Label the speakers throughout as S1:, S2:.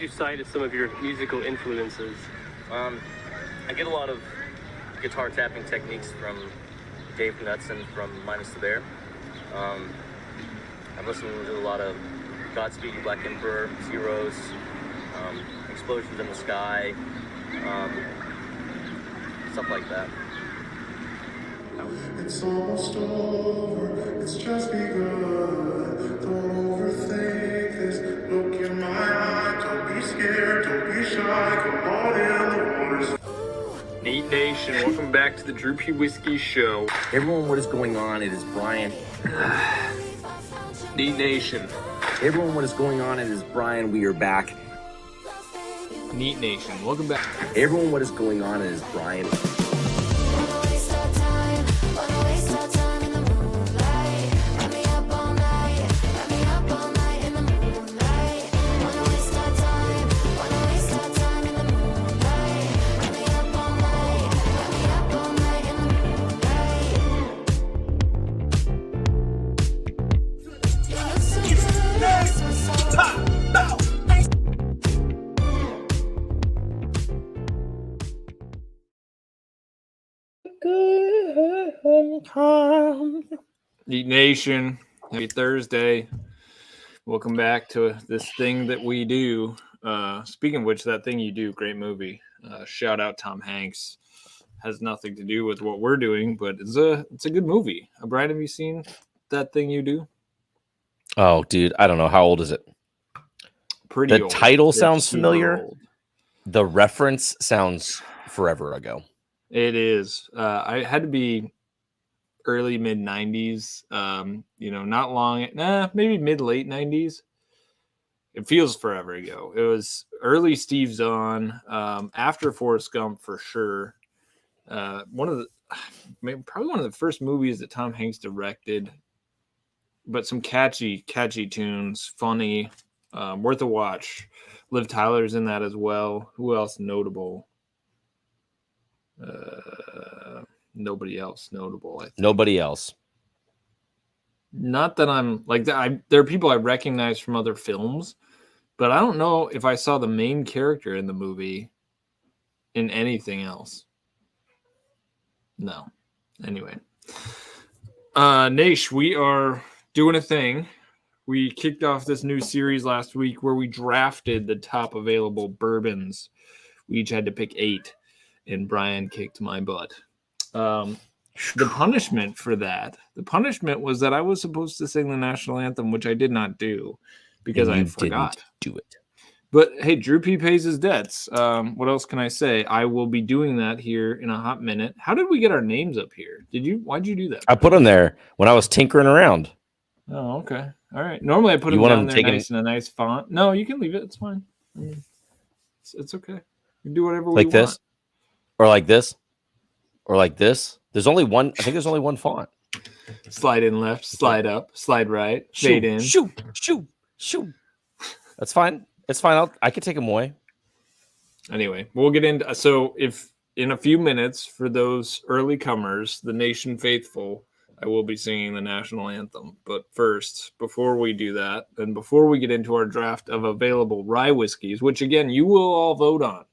S1: you cite as some of your musical influences?
S2: I get a lot of guitar tapping techniques from Dave Knudsen from Minus the Bear. I'm listening to a lot of Godspeed You Black Emperor, Zeros, Explosions in the Sky, stuff like that.
S3: It's almost over, it's just begun. Don't overthink this, look in my eye. Don't be scared, don't be shy, come on in, the water's...
S4: Neat Nation, welcome back to the Droopy Whiskey Show.
S5: Hey everyone, what is going on? It is Brian.
S4: Neat Nation.
S5: Hey everyone, what is going on? It is Brian. We are back.
S4: Neat Nation, welcome back.
S5: Hey everyone, what is going on? It is Brian.
S4: Neat Nation, happy Thursday. Welcome back to this thing that we do. Speaking of which, that thing you do, great movie. Shout out Tom Hanks. Has nothing to do with what we're doing, but it's a good movie. Brian, have you seen That Thing You Do?
S6: Oh, dude, I don't know. How old is it?
S4: Pretty
S6: the
S4: old.
S6: Title
S4: It's
S6: sounds
S4: super
S6: familiar.
S4: old.
S6: The reference sounds forever ago.
S4: It is. I had to be early mid 90s. Not long. Maybe mid late 90s. It feels forever ago. It was early Steve Zahn, after Forrest Gump for sure. Probably one of the first movies that Tom Hanks directed. But some catchy tunes, funny, worth a watch. Liv Tyler's in that as well. Who else notable? Nobody else notable. I think.
S6: Nobody else.
S4: Not that I'm like that. There are people I recognize from other films, but I don't know if I saw the main character in the movie in anything else. No. Anyway, Nash, we are doing a thing. We kicked off this new series last week where we drafted the top available bourbons. We each had to pick 8, and Brian kicked my butt. The punishment for that, was that I was supposed to sing the national anthem, which I did not do because I forgot.
S6: Do it.
S4: But hey, Drew P pays his debts. What else can I say? I will be doing that here in a hot minute. How did we get our names up here? Why'd you do that?
S6: I put them there when I was tinkering around.
S4: Oh, okay. All right. Normally I put them down there nice in a nice font. No, you can leave it. It's fine. I mean, it's okay. You can do whatever we want.
S6: Like this? Or like this? Or like this? There's only one. I think there's only one font.
S4: Slide in left, slide up, slide right, fade in.
S6: Shoot. That's fine. It's fine. I can take them away.
S4: Anyway, we'll get into. So if in a few minutes, for those early comers, the nation faithful, I will be singing the national anthem. But first, before we do that, and before we get into our draft of available rye whiskeys, which again, you will all vote on.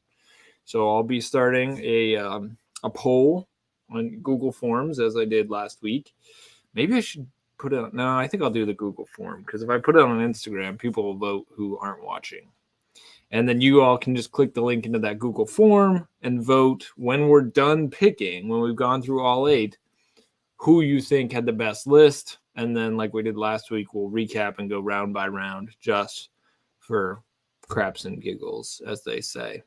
S4: So I'll be starting a poll on Google Forms as I did last week. Maybe I should put it. No, I think I'll do the Google form because if I put it on Instagram, people will vote who aren't watching. And then you all can just click the link into that Google form and vote when we're done picking, when we've gone through all 8, who you think had the best list. And then like we did last week, we'll recap and go round by round just for craps and giggles, as they say.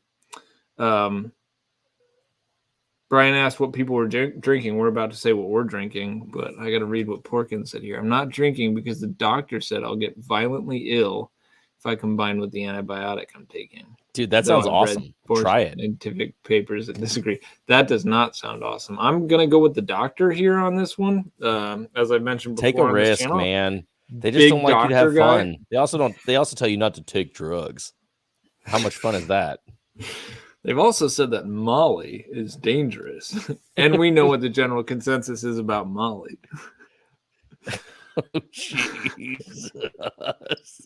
S4: Brian asked what people were drinking. We're about to say what we're drinking, but I got to read what Porkins said here. I'm not drinking because the doctor said I'll get violently ill if I combine with the antibiotic I'm taking.
S6: Dude, that sounds awesome. Try it.
S4: Scientific papers that disagree. That does not sound awesome. I'm going to go with the doctor here on this one. As I mentioned before.
S6: Take a risk, man. They just don't like you to have fun. They also tell you not to take drugs. How much fun is that?
S4: They've also said that Molly is dangerous. And we know what the general consensus is about Molly.
S6: Jesus.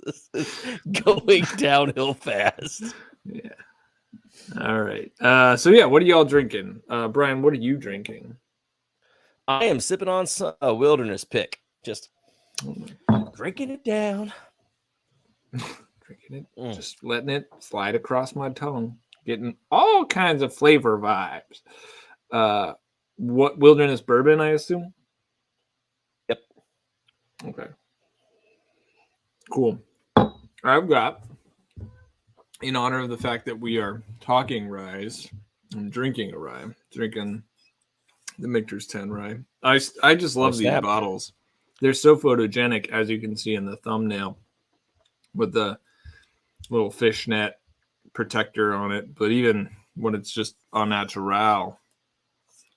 S6: This is going downhill fast.
S4: Yeah. All right. So yeah, what are y'all drinking? Brian, what are you drinking?
S6: I am sipping on a wilderness pick. Just drinking it down.
S4: Drinking it, just letting it slide across my tongue. Getting all kinds of flavor vibes. What wilderness bourbon, I assume?
S6: Yep.
S4: Okay. Cool. I've got, in honor of the fact that we are talking ryes, I'm drinking a rye. Drinking the Michter's 10 rye. I just love these bottles. They're so photogenic, as you can see in the thumbnail, with the little fishnet protector on it. But even when it's just au natural,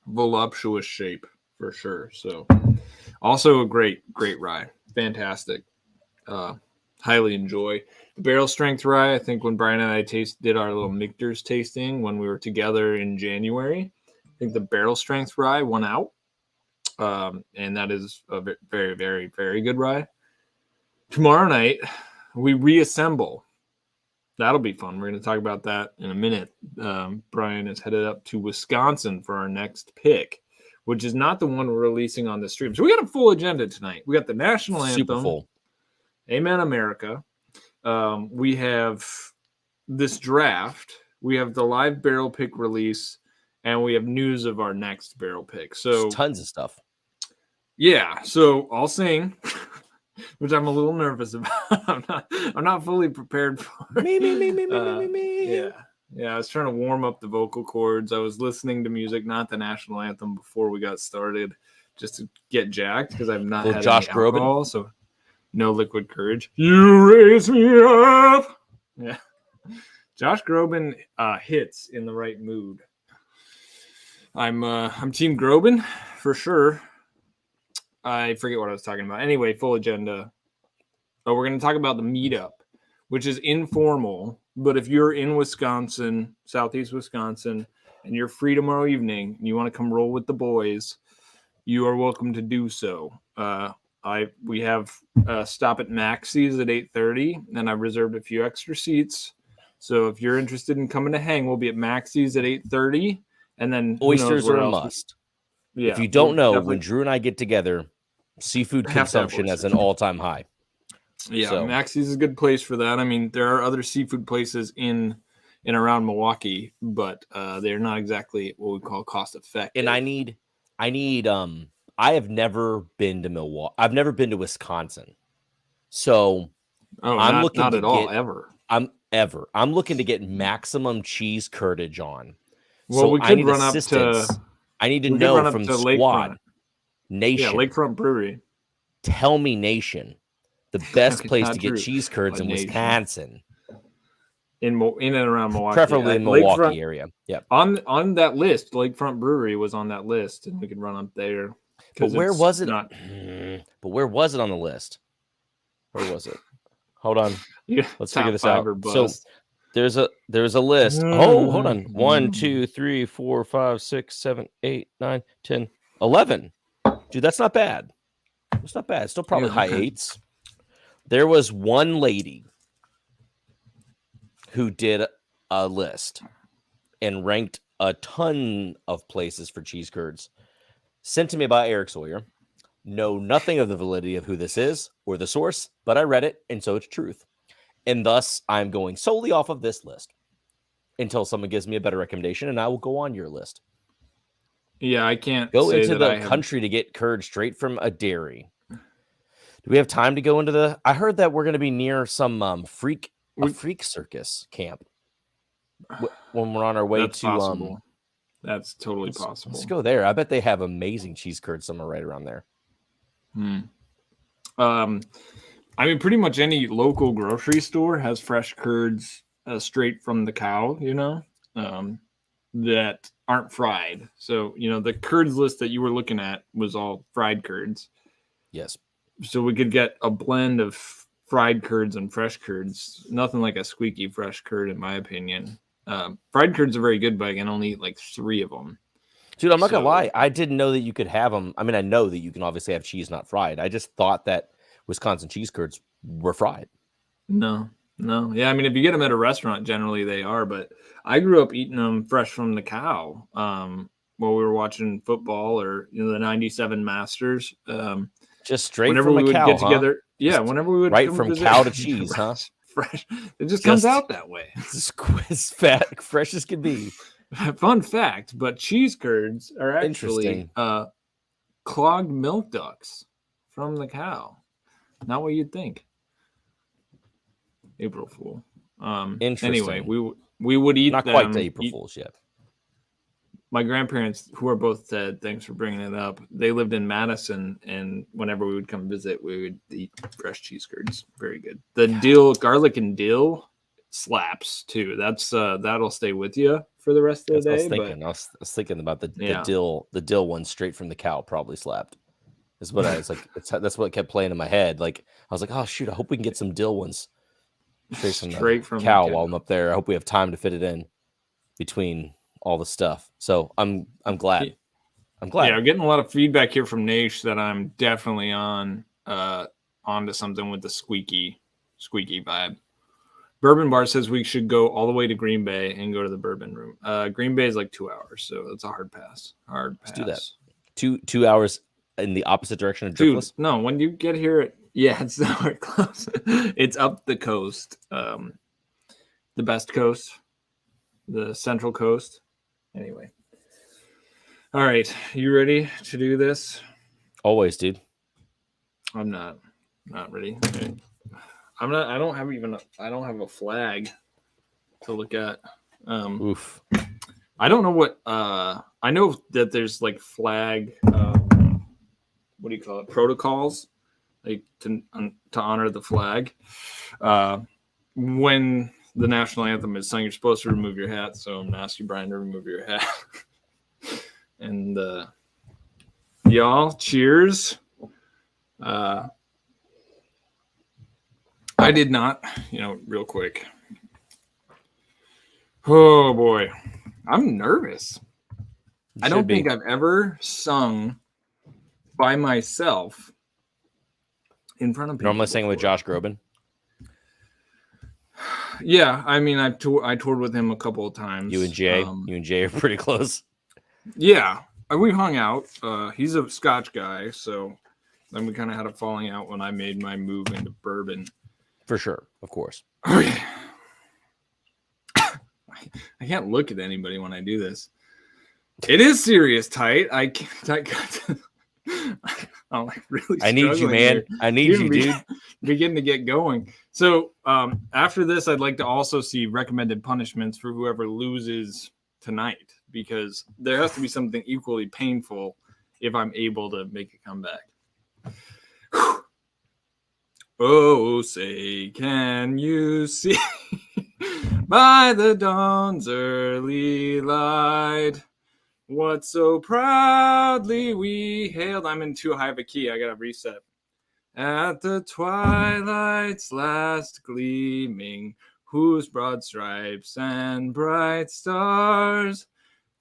S4: voluptuous shape for sure. So also a great rye. Fantastic. Highly enjoy the barrel strength rye. I think when Brian and I did our little Michter's tasting when we were together in January, I think the barrel strength rye won out. And that is a very, very, very good rye. Tomorrow night, we reassemble. That'll be fun. We're going to talk about that in a minute. Brian is headed up to Wisconsin for our next pick, which is not the one we're releasing on the stream. So we got a full agenda tonight. We got the national anthem.
S6: Super full.
S4: Amen, America. We have this draft. We have the live barrel pick release, and we have news of our next barrel pick. So
S6: there's tons of stuff.
S4: Yeah. So I'll sing, which I'm a little nervous about. I'm not fully prepared for.
S6: Me.
S4: Yeah. I was trying to warm up the vocal cords. I was listening to music, not the national anthem, before we got started, just to get jacked because I've not had
S6: Josh
S4: any alcohol,
S6: Groban.
S4: so no liquid courage. You raise me up. Yeah. Josh Groban hits in the right mood. I'm Team Groban for sure. I forget what I was talking about. Anyway, full agenda. Oh, we're going to talk about the meetup, which is informal. But if you're in Wisconsin, Southeast Wisconsin, and you're free tomorrow evening, and you want to come roll with the boys, you are welcome to do so. We have stop at Maxie's at 8:30, and I've reserved a few extra seats. So if you're interested in coming to hang, we'll be at Maxie's at 8:30, and then
S6: oysters are a must.
S4: Yeah,
S6: if you don't know, when Drew and I get together, seafood consumption is an all-time high.
S4: Yeah, so Maxie's is a good place for that. I mean, there are other seafood places in and around Milwaukee, but they're not exactly what we call cost effective.
S6: And I have never been to Milwaukee. I've never been to Wisconsin. So I'm looking
S4: not
S6: to
S4: at all ever.
S6: I'm looking to get maximum cheese curtage on.
S4: Well,
S6: so
S4: we could run up to.
S6: I need to know from Squad Nation.
S4: Yeah, Lakefront Brewery.
S6: Tell me, Nation, the best place to get cheese curds in Wisconsin.
S4: In and around Milwaukee.
S6: Preferably in Milwaukee area. Yeah.
S4: On that list, Lakefront Brewery was on that list, and we could run up there.
S6: But where was it? But where was it on the list? Where was it? Hold on.
S4: Yeah,
S6: let's figure this out. So there's a list. Oh, hold on. 1, 2, 3, 4, 5, 6, 7, 8, 9, 10, 11. Dude, that's not bad. It's not bad. It's still probably high eights. There was one lady who did a list and ranked a ton of places for cheese curds. Sent to me by Eric Sawyer. Know nothing of the validity of who this is or the source, but I read it, and so it's truth. And thus, I'm going solely off of this list until someone gives me a better recommendation, and I will go on your list.
S4: Yeah, I can't
S6: go into the country to get curd straight from a dairy. Do we have time to go into the? I heard that we're going to be near some freak circus camp when we're on our way to.
S4: Possible. That's totally possible.
S6: Let's go there. I bet they have amazing cheese curds somewhere right around there.
S4: I mean, pretty much any local grocery store has fresh curds straight from the cow, that aren't fried. So, the curds list that you were looking at was all fried curds.
S6: Yes.
S4: So we could get a blend of fried curds and fresh curds. Nothing like a squeaky fresh curd, in my opinion. Fried curds are very good, but I can only eat like 3 of them.
S6: Dude, I'm not gonna
S4: So-
S6: lie. I didn't know that you could have them. I mean, I know that you can obviously have cheese not fried. I just thought that Wisconsin cheese curds were fried.
S4: No. Yeah, I mean, if you get them at a restaurant, generally they are. But I grew up eating them fresh from the cow. While we were watching football or the '97 Masters.
S6: Just straight
S4: Whenever
S6: from
S4: we
S6: a
S4: would
S6: cow,
S4: get
S6: huh?
S4: together, yeah.
S6: Just
S4: Whenever we would
S6: right
S4: come
S6: from
S4: visit,
S6: cow to cheese, huh?
S4: Fresh. It just comes
S6: Just-
S4: out that way.
S6: It's as fat, fresh as can be.
S4: Fun fact, but cheese curds are actually
S6: Interesting.
S4: clogged milk ducts from the cow. Not what you'd think. April Fool.
S6: Interesting.
S4: Anyway, we would eat
S6: Not
S4: them.
S6: quite to April Fool's yet.
S4: My grandparents, who are both dead, thanks for bringing it up. They lived in Madison, and whenever we would come visit, we would eat fresh cheese curds. Very good. The dill, garlic and dill slaps too. That's that'll stay with you for the rest of the
S6: That's
S4: day.
S6: what I was thinking. I was thinking about the
S4: Yeah.
S6: dill one straight from the cow probably slapped. Is what I was like. That's what kept playing in my head. Like I was like, oh shoot, I hope we can get some dill ones straight from the cow while I'm up there. I hope we have time to fit it in between all the stuff. So I'm glad. I'm glad.
S4: Yeah, I'm getting a lot of feedback here from Nash that I'm definitely onto something with the squeaky vibe. Bourbon Bar says we should go all the way to Green Bay and go to the Bourbon Room. Green Bay is like 2 hours, so that's a hard pass.
S6: Let's do that. 2 hours in the opposite direction of
S4: Dude,
S6: Driftless.
S4: no, when you get here, it's nowhere close. It's up the coast, the best coast, the central coast. Anyway. All right, you ready to do this?
S6: Always, dude.
S4: I'm not ready. Okay. I don't have a flag to look at.
S6: Oof.
S4: I don't know what I know that there's like flag what do you call it? Protocols, like to honor the flag. When the national anthem is sung, you're supposed to remove your hat. So I'm gonna ask you, Brian, to remove your hat. And y'all, cheers. I did not, real quick. Oh boy, I'm nervous. I don't think I've ever sung by myself in front of people.
S6: Normally singing with Josh Groban.
S4: Yeah, I mean, I toured with him a couple of times.
S6: You and Jay are pretty close.
S4: Yeah, we hung out. He's a Scotch guy, so then we kind of had a falling out when I made my move into bourbon.
S6: For sure, of course.
S4: Okay. I can't look at anybody when I do this. It is serious, tight. I'm like really.
S6: I need you, man.
S4: Here.
S6: I need you, dude.
S4: Begin to get going. So after this, I'd like to also see recommended punishments for whoever loses tonight, because there has to be something equally painful if I'm able to make a comeback. Oh, say, can you see by the dawn's early light what so proudly we hailed? I'm in too high of a key. I gotta reset. At the twilight's last gleaming, whose broad stripes and bright stars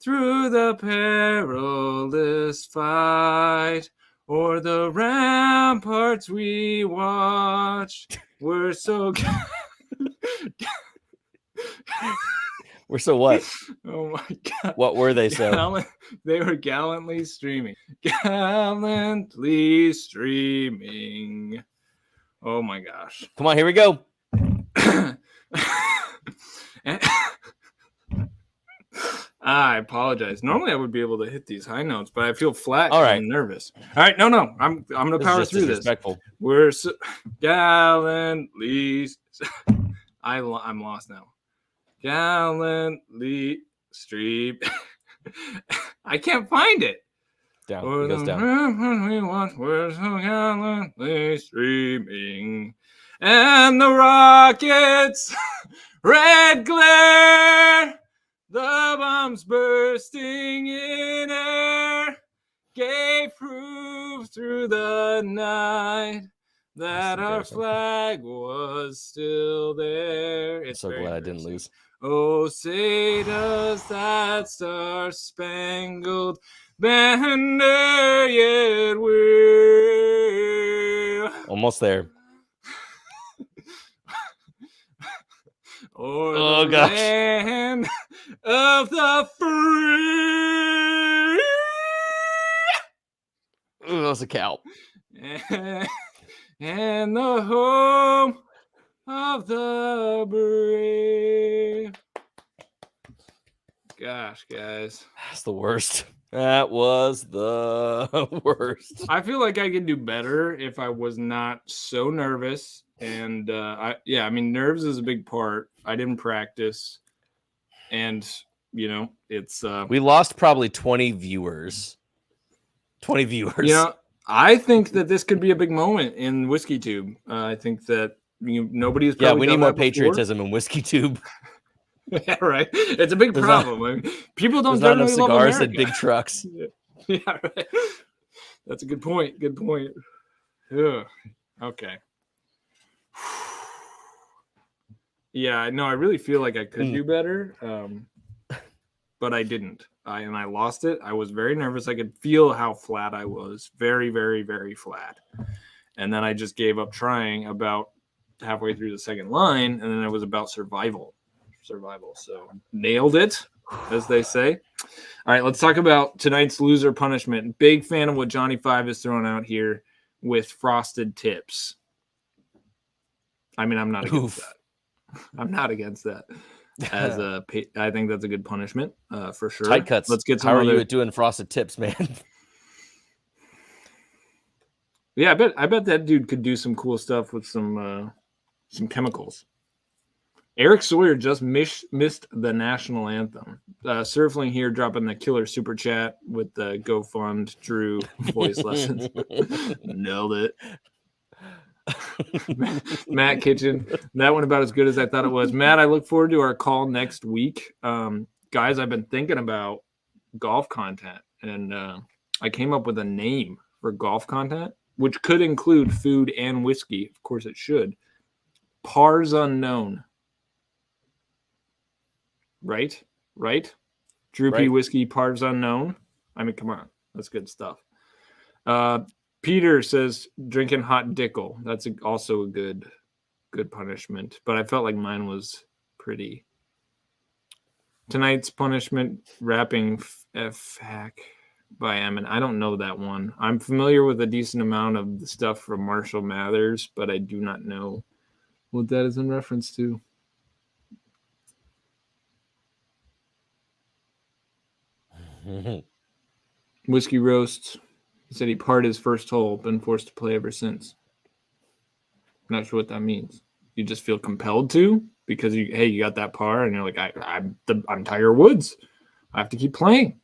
S4: through the perilous fight o'er the ramparts we watched were so
S6: We're so what?
S4: Oh my god.
S6: What were they so?
S4: They were gallantly streaming. Gallantly streaming. Oh my gosh.
S6: Come on, here we go.
S4: I apologize. Normally I would be able to hit these high notes, but I feel flat.
S6: All right.
S4: and nervous. All right, no. I'm gonna power through this. We're so gallantly. I'm lost now. Gallantly stream. I can't find it.
S6: Down. It goes down.
S4: We watch, we're so gallantly streaming, and the rockets red glare. The bombs bursting in air gave proof through the night that our
S6: embarrassing.
S4: flag was still there.
S6: I'm
S4: It's
S6: so
S4: very
S6: glad I didn't
S4: embarrassing.
S6: lose.
S4: Oh, say does that star-spangled banner yet wave
S6: Almost there.
S4: o'er
S6: Oh,
S4: the
S6: gosh.
S4: land of the free?
S6: Ooh, that was a cow.
S4: And the home of the brave. Gosh, guys.
S6: That's the worst. That was the worst.
S4: I feel like I could do better if I was not so nervous. And I mean, nerves is a big part. I didn't practice. And, it's...
S6: We lost probably 20 viewers. 20 viewers.
S4: I think that this could be a big moment in Whiskey Tube. I think that nobody's probably
S6: Yeah, we need
S4: done
S6: more
S4: that before.
S6: patriotism in Whiskey Tube.
S4: Yeah, right. It's a big problem. I mean, people don't
S6: There's not enough
S4: generally love
S6: cigars
S4: America.
S6: and big trucks.
S4: Yeah, right. That's a good point. Good point. Ugh. Okay. Yeah, no, I really feel like I could do better, but I didn't. I lost it. I was very nervous. I could feel how flat I was. Very, very, very flat. And then I just gave up trying about halfway through the second line, and then it was about survival. So nailed it, as they say. All right, let's talk about tonight's loser punishment. Big fan of what Johnny Five is throwing out here with frosted tips. I mean, I'm not against that. I'm not against that. I think that's a good punishment for sure.
S6: Tight cuts.
S4: Let's get some
S6: How are
S4: other...
S6: you at doing frosted tips, man?
S4: Yeah, I bet that dude could do some cool stuff with some chemicals. Eric Sawyer just missed the national anthem. Surfling here, dropping the killer super chat with the GoFund Drew voice lessons. Nailed it. Matt Kitchen, that one about as good as I thought it was. Matt, I look forward to our call next week. Guys, I've been thinking about golf content, and I came up with a name for golf content, which could include food and whiskey. Of course it should. Pars Unknown. Right? Droopy
S6: Right.
S4: whiskey, Pars Unknown. I mean, come on. That's good stuff. Peter says drinking hot Dickel. That's also a good punishment. But I felt like mine was pretty. Tonight's punishment, rapping F hack by Emin. I don't know that one. I'm familiar with a decent amount of the stuff from Marshall Mathers, but I do not know what that is in reference to. Whiskey Roast. He said he parred his first hole, been forced to play ever since. Not sure what that means. You just feel compelled to because you got that par and you're like, I'm Tiger Woods. I have to keep playing.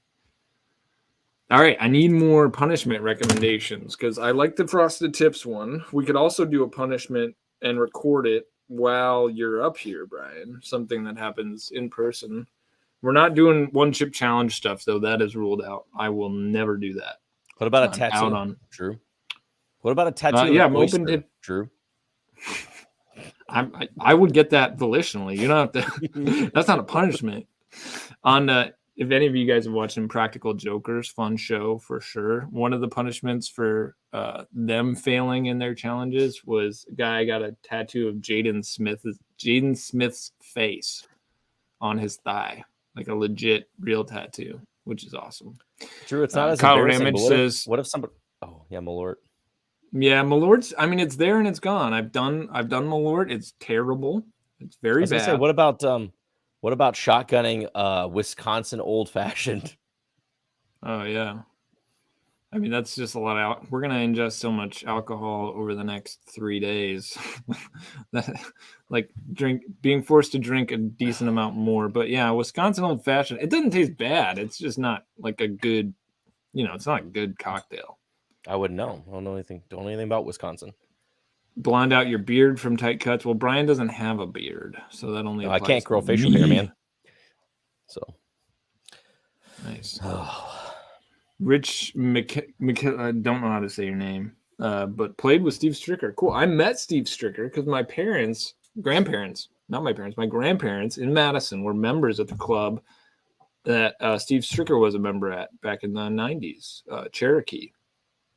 S4: All right, I need more punishment recommendations because I like the frosted tips one. We could also do a punishment and record it while you're up here, Brian. Something that happens in person. We're not doing one chip challenge stuff, though. That is ruled out. I will never do that.
S6: What about a tattoo? Drew. What about a tattoo?
S4: Yeah, I'm open to
S6: Drew.
S4: I would get that volitionally. You don't have to. That's not a punishment. If any of you guys have watched Impractical Jokers, fun show for sure. One of the punishments for them failing in their challenges was a guy got a tattoo of Jaden Smith's face on his thigh, like a legit real tattoo, which is awesome.
S6: Drew, it's not as
S4: Kyle
S6: embarrassing.
S4: Ramage says,
S6: "What if somebody?" Oh yeah, Malort.
S4: Yeah, Malort's. I mean, it's there and it's gone. I've done Malort. It's terrible. It's very bad.
S6: Say, what about shotgunning Wisconsin old fashioned?
S4: Oh yeah. I mean, that's just a lot of. We're gonna ingest so much alcohol over the next 3 days. Being forced to drink a decent amount more. But yeah, Wisconsin old fashioned. It doesn't taste bad. It's just not like a good. It's not a good cocktail.
S6: I wouldn't know. I don't know anything about Wisconsin.
S4: Blonde out your beard from tight cuts. Well, Brian doesn't have a beard, so that only.
S6: I can't grow facial hair, man. So
S4: nice. Rich I don't know how to say your name. but played with Steve Stricker. Cool. I met Steve Stricker because my grandparents in Madison were members of the club that Steve Stricker was a member at back in the 90s, Cherokee.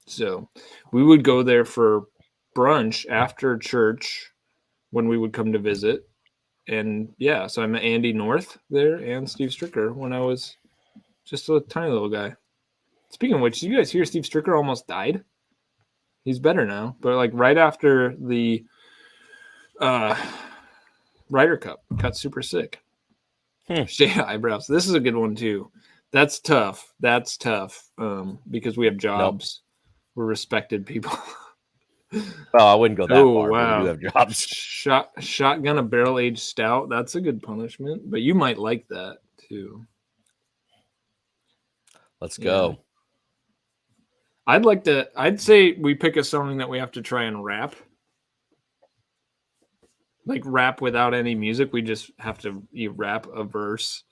S4: So we would go there for brunch after church when we would come to visit. And yeah, so I met Andy North there and Steve Stricker when I was just a tiny little guy. Speaking of which, did you guys hear Steve Stricker almost died? He's better now, but like right after the Ryder Cup, got super sick. Shade eyebrows. This is a good one too. That's tough. Because we have jobs. Nope. We're respected people.
S6: Well, I wouldn't go that far.
S4: Wow.
S6: But we do have jobs.
S4: Shotgun a barrel-aged stout. That's a good punishment, but you might like that too.
S6: Let's go.
S4: Yeah. I'd say we pick a song that we have to try and rap. Like rap without any music. We just have to rap a verse.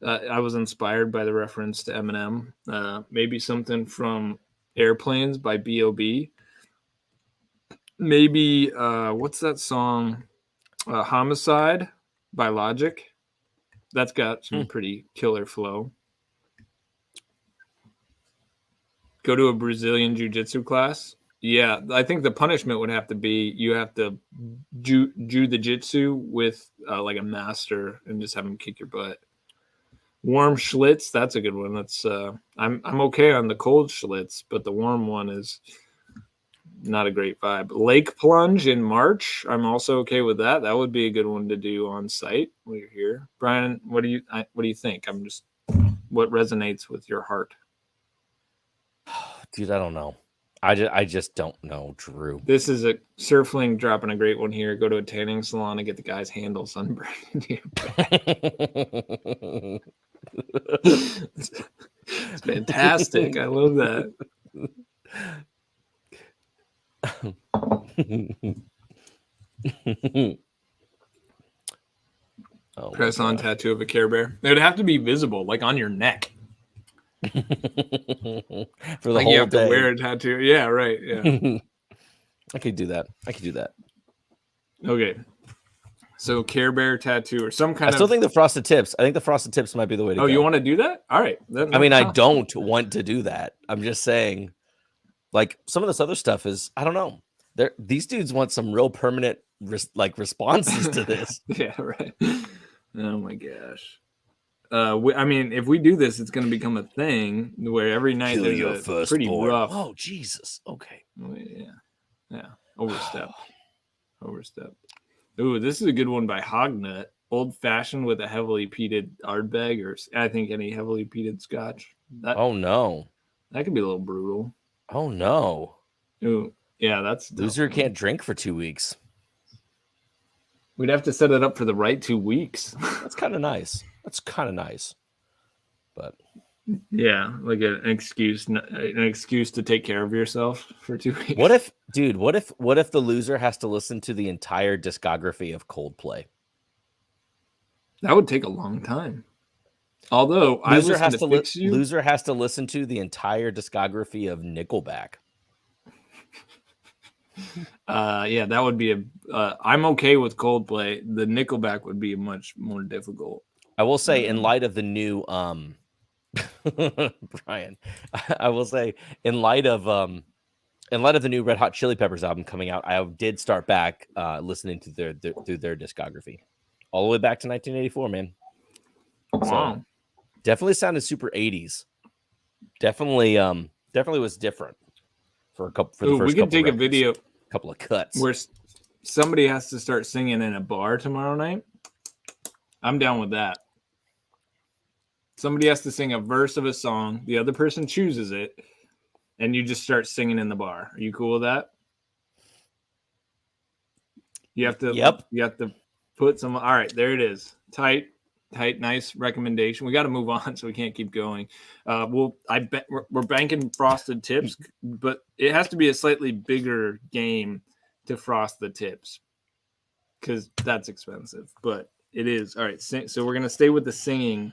S4: I was inspired by the reference to Eminem. Maybe something from Airplanes by B.O.B. Maybe, what's that song? Homicide by Logic. That's got some pretty killer flow. Go to a Brazilian jiu-jitsu class. Yeah, I think the punishment would have to be you have to do the jitsu with like a master and just have him kick your butt. Warm Schlitz, that's a good one. That's I'm okay on the cold Schlitz, but the warm one is not a great vibe. Lake plunge in March, I'm also okay with that. That would be a good one to do on site while you're here. Brian, what do you think? What resonates with your heart?
S6: Dude, I don't know. I just don't know, Drew.
S4: This is a Surfling dropping a great one here. Go to a tanning salon and get the guy's handle sunburned. It's fantastic. I love that. Press on tattoo of a Care Bear. It would have to be visible, like on your neck.
S6: For the
S4: like
S6: whole
S4: you have
S6: day.
S4: to wear a tattoo. Yeah, right. Yeah.
S6: I could do that.
S4: Okay. So Care Bear tattoo or some kind of.
S6: I still think the frosted tips. I think the frosted tips might be the way to go.
S4: Oh, you want to do that? All right.
S6: I mean, I don't want to do that. I'm just saying, like some of this other stuff is, I don't know. These dudes want some real permanent responses to this.
S4: Yeah, right. Oh my gosh. I mean, if we do this, it's going to become a thing where every night
S6: Kill
S4: there's
S6: your
S4: a
S6: first
S4: pretty
S6: born.
S4: rough.
S6: Oh Jesus. Okay.
S4: Yeah. Overstep. Ooh, this is a good one by Hognut. Old fashioned with a heavily peated Ardbeg, or I think any heavily peated Scotch.
S6: Oh no.
S4: That could be a little brutal.
S6: Oh no.
S4: Ooh, yeah, that's
S6: loser can't drink for 2 weeks.
S4: We'd have to set it up for the right 2 weeks.
S6: That's kind of nice. But
S4: yeah, like an excuse to take care of yourself for 2 weeks.
S6: What if the loser has to listen to the entire discography of Coldplay?
S4: That would take a long time. Although
S6: loser has to listen to the entire discography of Nickelback.
S4: Yeah, that would be I'm okay with Coldplay. The Nickelback would be much more difficult.
S6: I will say, in light of the new Brian, I will say, in light of the new Red Hot Chili Peppers album coming out, I did start back listening to their discography all the way back to 1984, man.
S4: Wow.
S6: So, definitely sounded super 80s. Definitely was different for the first couple.
S4: We could take
S6: records.
S4: A video,
S6: couple of cuts
S4: where somebody has to start singing in a bar tomorrow night. I'm down with that. Somebody has to sing a verse of a song. The other person chooses it, and you just start singing in the bar. Are you cool with that? You have to.
S6: Yep.
S4: You have to put some. All right, there it is. Tight, nice recommendation. We got to move on, so we can't keep going. I bet we're banking frosted tips, but it has to be a slightly bigger game to frost the tips because that's expensive. But it is all right. So we're gonna stay with the singing.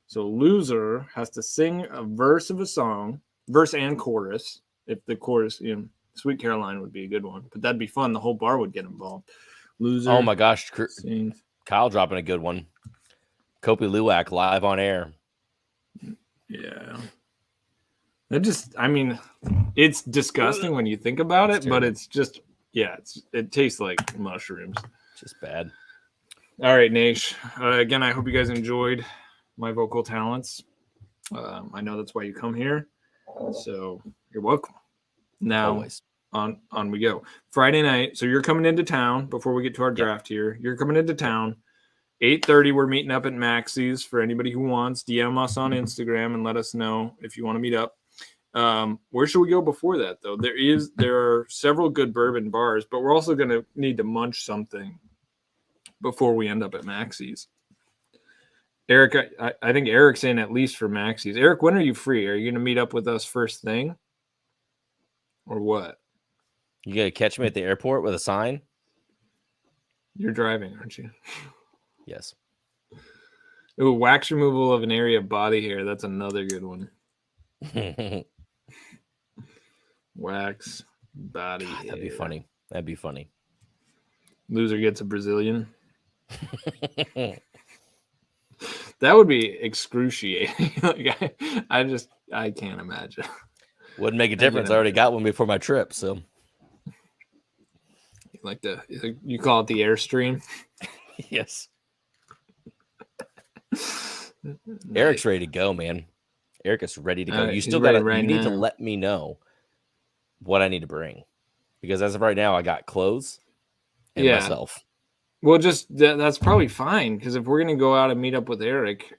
S4: So loser has to sing a verse of a song, verse and chorus. If the chorus, Sweet Caroline would be a good one, but that'd be fun. The whole bar would get involved. Loser.
S6: Oh my gosh,
S4: Sing.
S6: Kyle dropping a good one. Kopi Luwak live on air.
S4: Yeah. I mean, it's disgusting when you think about it, but it's just, it tastes like mushrooms.
S6: Just bad.
S4: All right, Nash. Again, I hope you guys enjoyed my vocal talents. I know that's why you come here, so you're welcome. Now,
S6: Always.
S4: on we go. Friday night. So you're coming into town before we get to our draft here. You're coming into town. 8:30. We're meeting up at Maxie's for anybody who wants. DM us on Instagram and let us know if you want to meet up. Where should we go before that, though? There are several good bourbon bars, but we're also going to need to munch something before we end up at Maxie's. Eric, I think Eric's in at least for Maxie's. Eric, when are you free? Are you going to meet up with us first thing? Or what?
S6: You got to catch me at the airport with a sign?
S4: You're driving, aren't you?
S6: Yes.
S4: Ooh, wax removal of an area of body hair. That's another good one. Wax body hair.
S6: That'd be funny. That'd be funny.
S4: Loser gets a Brazilian. That would be excruciating. Like, I can't imagine.
S6: Wouldn't make a difference. I already got one before my trip, so.
S4: You call it the Airstream?
S6: Yes. Eric's ready to go, man. Eric is ready to go. You still got you need to let me know what I need to bring. Because as of right now, I got clothes and myself.
S4: Well, just that's probably fine. Because if we're going to go out and meet up with Eric,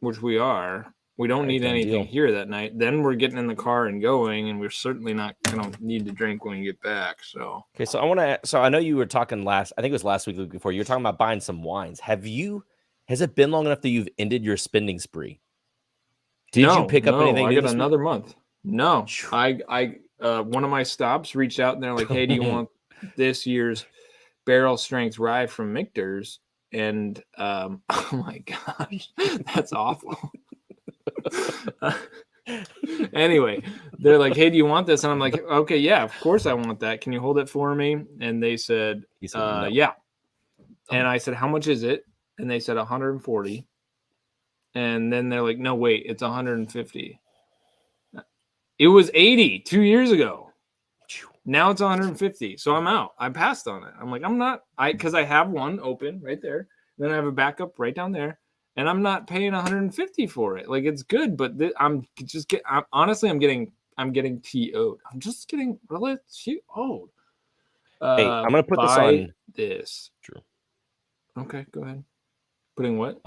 S4: which we are, we don't need anything here that night. Then we're getting in the car and going, and we're certainly not going to need to drink when we get back. So
S6: okay, so I want to. So I know you were talking I think it was last week, the week before. You were talking about buying some wines. Has it been long enough that you've ended your spending spree? Did you pick up anything?
S4: I got another month. No, I one of my stops reached out and they're like, "Hey, do you want this year's barrel strength rye from Michter's?" And oh my gosh, that's awful. Anyway, they're like, "Hey, do you want this?" And I'm like, "Okay, yeah, of course I want that. Can you hold it for me?" And they said, no. "Yeah." And I said, "How much is it?" And they said 140. And then they're like, "No, wait, it's 150. It was 80 2 years ago. Now it's 150. So I'm out. I passed on it. I'm like, because I have one open right there. Then I have a backup right down there. And I'm not paying 150 for it. Like, it's good, but honestly, I'm getting TO'd. I'm just getting really TO'd.
S6: Hey, I'm gonna put this on
S4: this.
S6: True.
S4: Okay, go ahead. Putting what?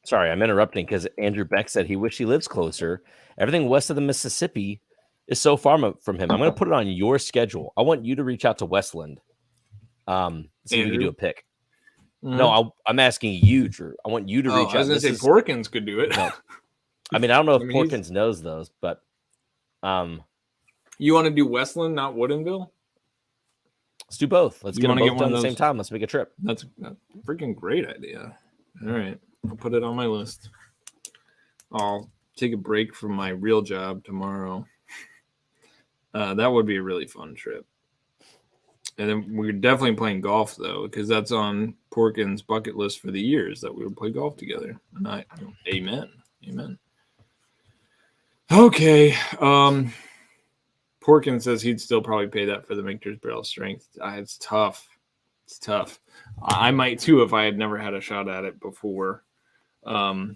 S6: Sorry, I'm interrupting because Andrew Beck said he wished he lives closer. Everything west of the Mississippi is so far from him. I'm going to put it on your schedule. I want you to reach out to Westland. See if you can do a pick. Mm-hmm. No, I'm asking you, Drew. I want you to reach out.
S4: I was going to say Porkins could do it.
S6: No. I mean, I don't know if Porkins knows those, but
S4: you want to do Westland, not Woodinville?
S6: Let's do both. Let's get them both done at the same time. Let's make a trip.
S4: That's a freaking great idea. All right. I'll put it on my list. I'll take a break from my real job tomorrow. That would be a really fun trip. And then we're definitely playing golf, though, because that's on Porkins' bucket list for the years that we would play golf together. And amen. Okay. Porkins says he'd still probably pay that for the Michter's barrel strength. It's tough. It's tough. I might, too, if I had never had a shot at it before. Yeah.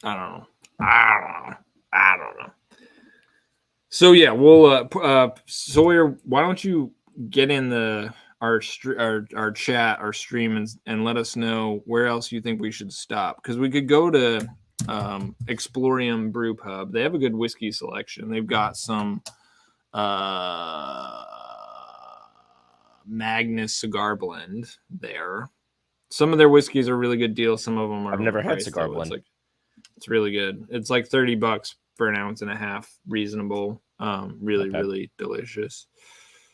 S4: I don't know. So yeah, we'll Sawyer, why don't you get in our chat, our stream, and let us know where else you think we should stop, because we could go to Explorium Brew Pub. They have a good whiskey selection. They've got some Magnus cigar blend there. Some of their whiskeys are really good deals. Some of them are.
S6: I've never had cigar blend.
S4: It's really good. It's like $30 for an ounce and a half. Reasonable. Really delicious.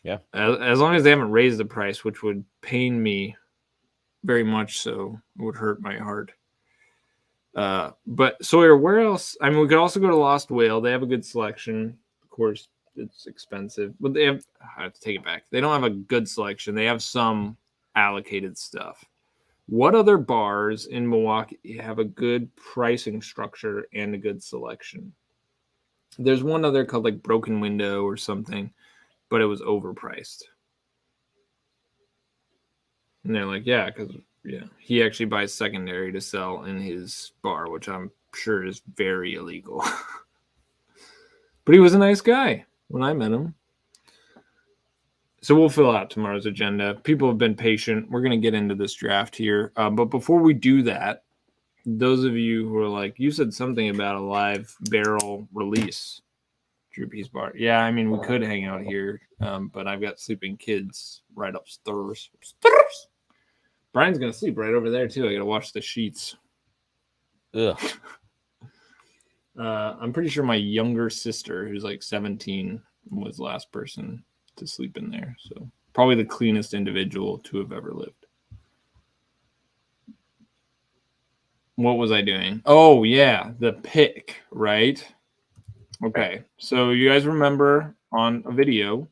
S6: Yeah.
S4: As long as they haven't raised the price, which would pain me very much so. It would hurt my heart. But Sawyer, where else? I mean, we could also go to Lost Whale. They have a good selection. Of course, it's expensive, but they have. I have to take it back. They don't have a good selection. They have some allocated stuff. What other bars in Milwaukee have a good pricing structure and a good selection? There's one other called like Broken Window or something, but it was overpriced. And they're like, yeah, because he actually buys secondary to sell in his bar, which I'm sure is very illegal. But he was a nice guy when I met him. So we'll fill out tomorrow's agenda. People have been patient. We're going to get into this draft here. But before we do that, those of you who are like, you said something about a live barrel release, Droopy's bar. Yeah, I mean, we could hang out here, but I've got sleeping kids right upstairs. Brian's going to sleep right over there, too. I got to wash the sheets.
S6: Ugh.
S4: I'm pretty sure my younger sister, who's like 17, was the last person to sleep in there. So probably the cleanest individual to have ever lived. What was I doing? Oh, yeah, the pick, right? Okay, so you guys remember on a video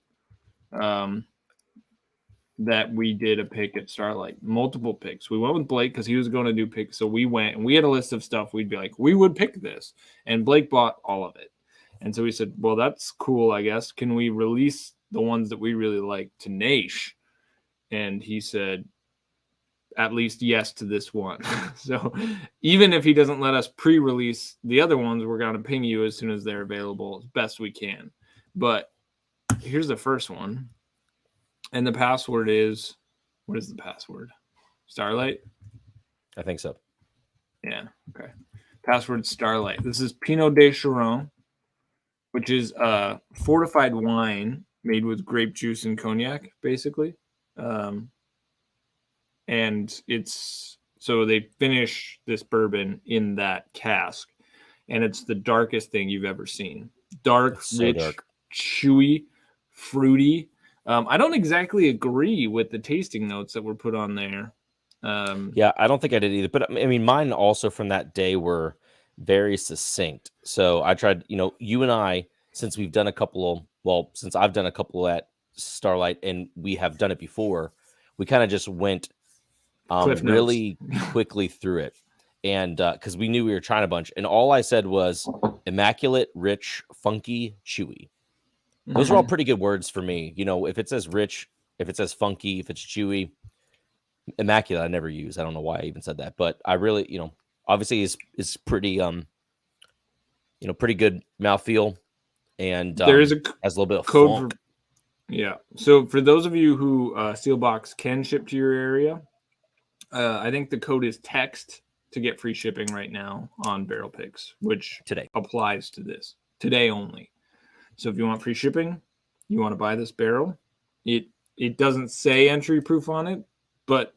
S4: that we did a pick at Starlight, multiple picks. We went with Blake because he was going to do picks. So we went and we had a list of stuff. We'd be like, we would pick this. And Blake bought all of it. And so we said, well, that's cool, I guess. Can we release the ones that we really like to Naish? And he said, at least yes to this one. So even if he doesn't let us pre-release the other ones, we're going to ping you as soon as they're available as best we can. But here's the first one. And the password is, what is the password? Starlight?
S6: I think so.
S4: Yeah, okay. Password Starlight. This is Pinot de Chiron, which is a fortified wine made with grape juice and cognac, basically. And it's, so they finish this bourbon in that cask. And it's the darkest thing you've ever seen. Dark,
S6: so
S4: rich,
S6: dark.
S4: Chewy, fruity. I don't exactly agree with the tasting notes that were put on there.
S6: Yeah, I don't think I did either. But I mean, mine also from that day were very succinct. So I tried, you and I, since I've done a couple at Starlight and we have done it before, we kind of just went really quickly through it. And because we knew we were trying a bunch. And all I said was immaculate, rich, funky, chewy. Those are all pretty good words for me. If it says rich, if it says funky, if it's chewy, immaculate, I never use. I don't know why I even said that, but I really, obviously is pretty, pretty good mouthfeel, and
S4: there is
S6: has a little bit of
S4: code
S6: funk.
S4: Yeah. So for those of you who Sealbox can ship to your area, I think the code is text to get free shipping right now on Barrel Picks, which
S6: Today
S4: applies to this today only. So if you want free shipping, you want to buy this barrel, it doesn't say entry proof on it, but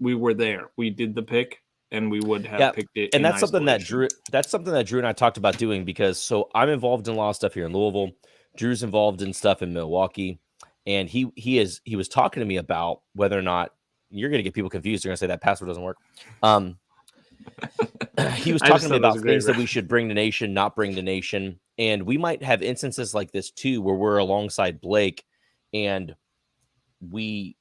S4: we were there. We did the pick, and we would have picked it.
S6: And that's something that Drew and I talked about doing, because I'm involved in a lot of stuff here in Louisville. Drew's involved in stuff in Milwaukee, and he was talking to me about whether or not you're going to get people confused. They're going to say that password doesn't work. He was talking to me about things that we should bring to Nation, not bring to Nation. And we might have instances like this too, where we're alongside Blake and we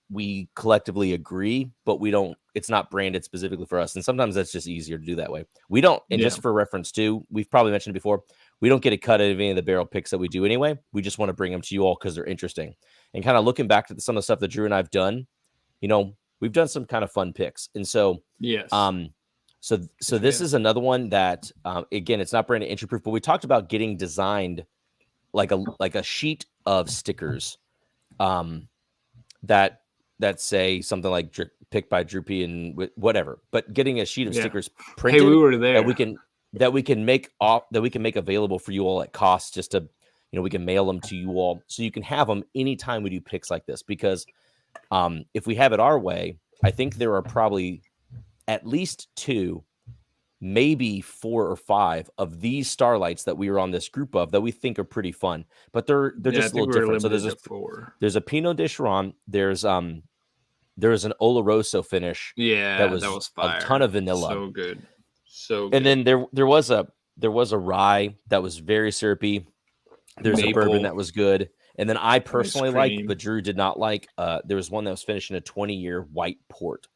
S6: collectively agree, but we don't, it's not branded specifically for us. And sometimes that's just easier to do that way. We don't, and just for reference too, we've probably mentioned it before, we don't get a cut out of any of the barrel picks that we do anyway. We just want to bring them to you all because they're interesting. And kind of looking back to some of the stuff that Drew and I've done, we've done some kind of fun picks. And so, So this is another one that, again, it's not branded entry proof, but we talked about getting designed like a sheet of stickers that say something like picked by Droopy and whatever, but getting a sheet of stickers printed.
S4: Hey, we were there.
S6: that we can make available for you all at cost, just to, we can mail them to you all so you can have them anytime we do picks like this, because if we have it our way, I think there are probably at least 2, maybe 4 or 5 of these Starlights that we were on this group of that we think are pretty fun, but they're just a little different. So there's a Pinot de Chiron. There's an Oloroso finish.
S4: Yeah, that was fire.
S6: A ton of vanilla.
S4: So good. So good.
S6: And then there was a rye that was very syrupy. There's a bourbon
S4: Maple.
S6: that was good. And then I personally liked,
S4: cream.
S6: but Drew did not like. There was one that was finished in a 20-year white port.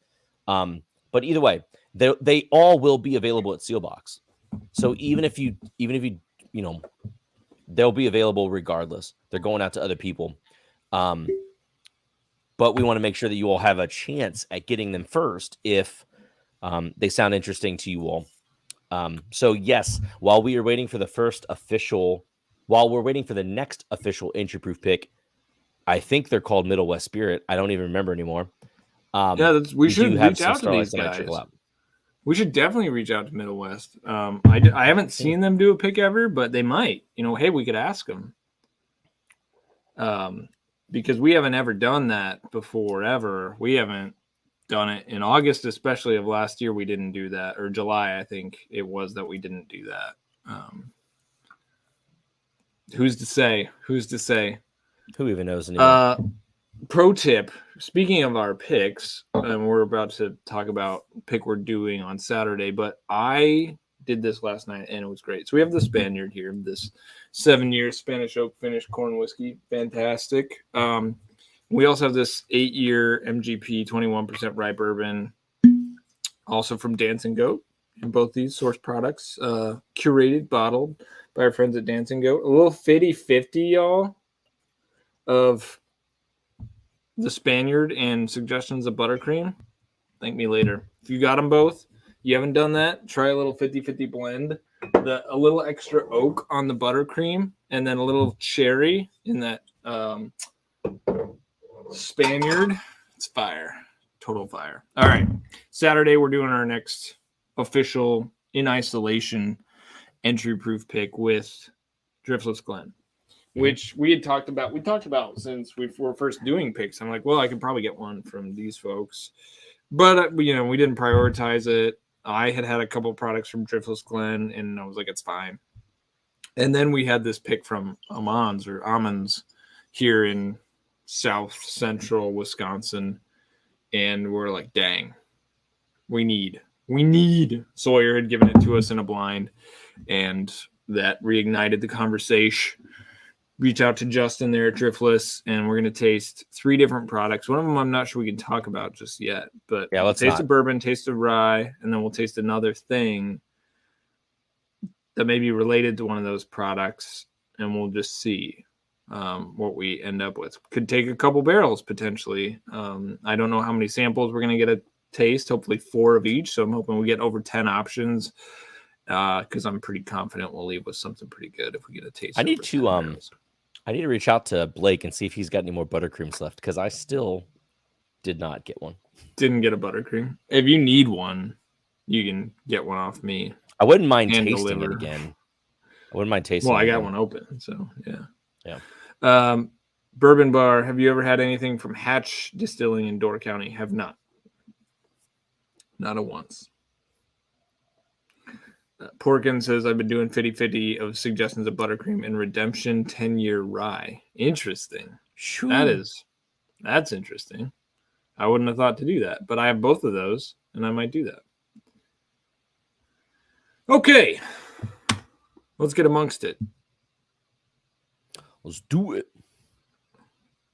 S6: But either way, they all will be available at Sealbox. So even if you they'll be available regardless. They're going out to other people. But we want to make sure that you all have a chance at getting them first if they sound interesting to you all. So yes, while we're waiting for the next official entry proof pick, I think they're called Middle West Spirit. I don't even remember anymore.
S4: We should
S6: do have
S4: reach
S6: some
S4: out to
S6: Starlights
S4: these
S6: that I
S4: guys.
S6: trickle out.
S4: We should definitely reach out to Middle West. I haven't seen them do a pick ever, but they might. Hey, we could ask them. Because we haven't ever done that before, ever. We haven't done it in August, especially of last year. We didn't do that, or July, I think it was that we didn't do that. Who's to say?
S6: Who even knows anymore?
S4: Pro tip, speaking of our picks, and we're about to talk about pick we're doing on Saturday, but I did this last night and it was great. So we have the Spaniard here, this 7-year Spanish oak finished corn whiskey. Fantastic. We also have this 8-year MGP 21% rye bourbon, also from Dancing Goat. And both these source products, curated, bottled by our friends at Dancing Goat. A little 50-50, y'all, of the Spaniard and suggestions of buttercream. Thank me later. If you got them both, you haven't done that, try a little 50-50 blend. A little extra oak on the buttercream, and then a little cherry in that Spaniard. It's fire. Total fire. All right. Saturday, we're doing our next official in isolation entry proof pick with Driftless Glen, which we talked about since we were first doing picks. I'm like, well, I could probably get one from these folks, but we didn't prioritize it. I had a couple of products from Driftless Glen, and I was like, it's fine. And then we had this pick from Almonds here in South Central Wisconsin, and we're like, dang, we need. Sawyer had given it to us in a blind, and that reignited the conversation. Reach out to Justin there at Driftless, and we're going to taste 3 different products. One of them I'm not sure we can talk about just yet, but
S6: yeah, let's
S4: taste a bourbon, taste a rye, and then we'll taste another thing that may be related to one of those products, and we'll just see what we end up with. Could take a couple barrels potentially. I don't know how many samples we're going to get a taste, hopefully 4 of each, so I'm hoping we get over 10 options because I'm pretty confident we'll leave with something pretty good if we get a taste.
S6: I need to reach out to Blake and see if he's got any more buttercreams left, because I still did not get one.
S4: Didn't get a buttercream. If you need one, you can get one off me.
S6: I wouldn't mind tasting it again.
S4: Well, I got one open, so
S6: yeah.
S4: Bourbon Bar. Have you ever had anything from Hatch Distilling in Door County? Have not. Not a once. Porkin says, I've been doing 50-50 of suggestions of buttercream and Redemption 10-year rye. Interesting.
S6: Sure.
S4: That's interesting. I wouldn't have thought to do that, but I have both of those, and I might do that. Okay. Let's get amongst it.
S6: Let's do it.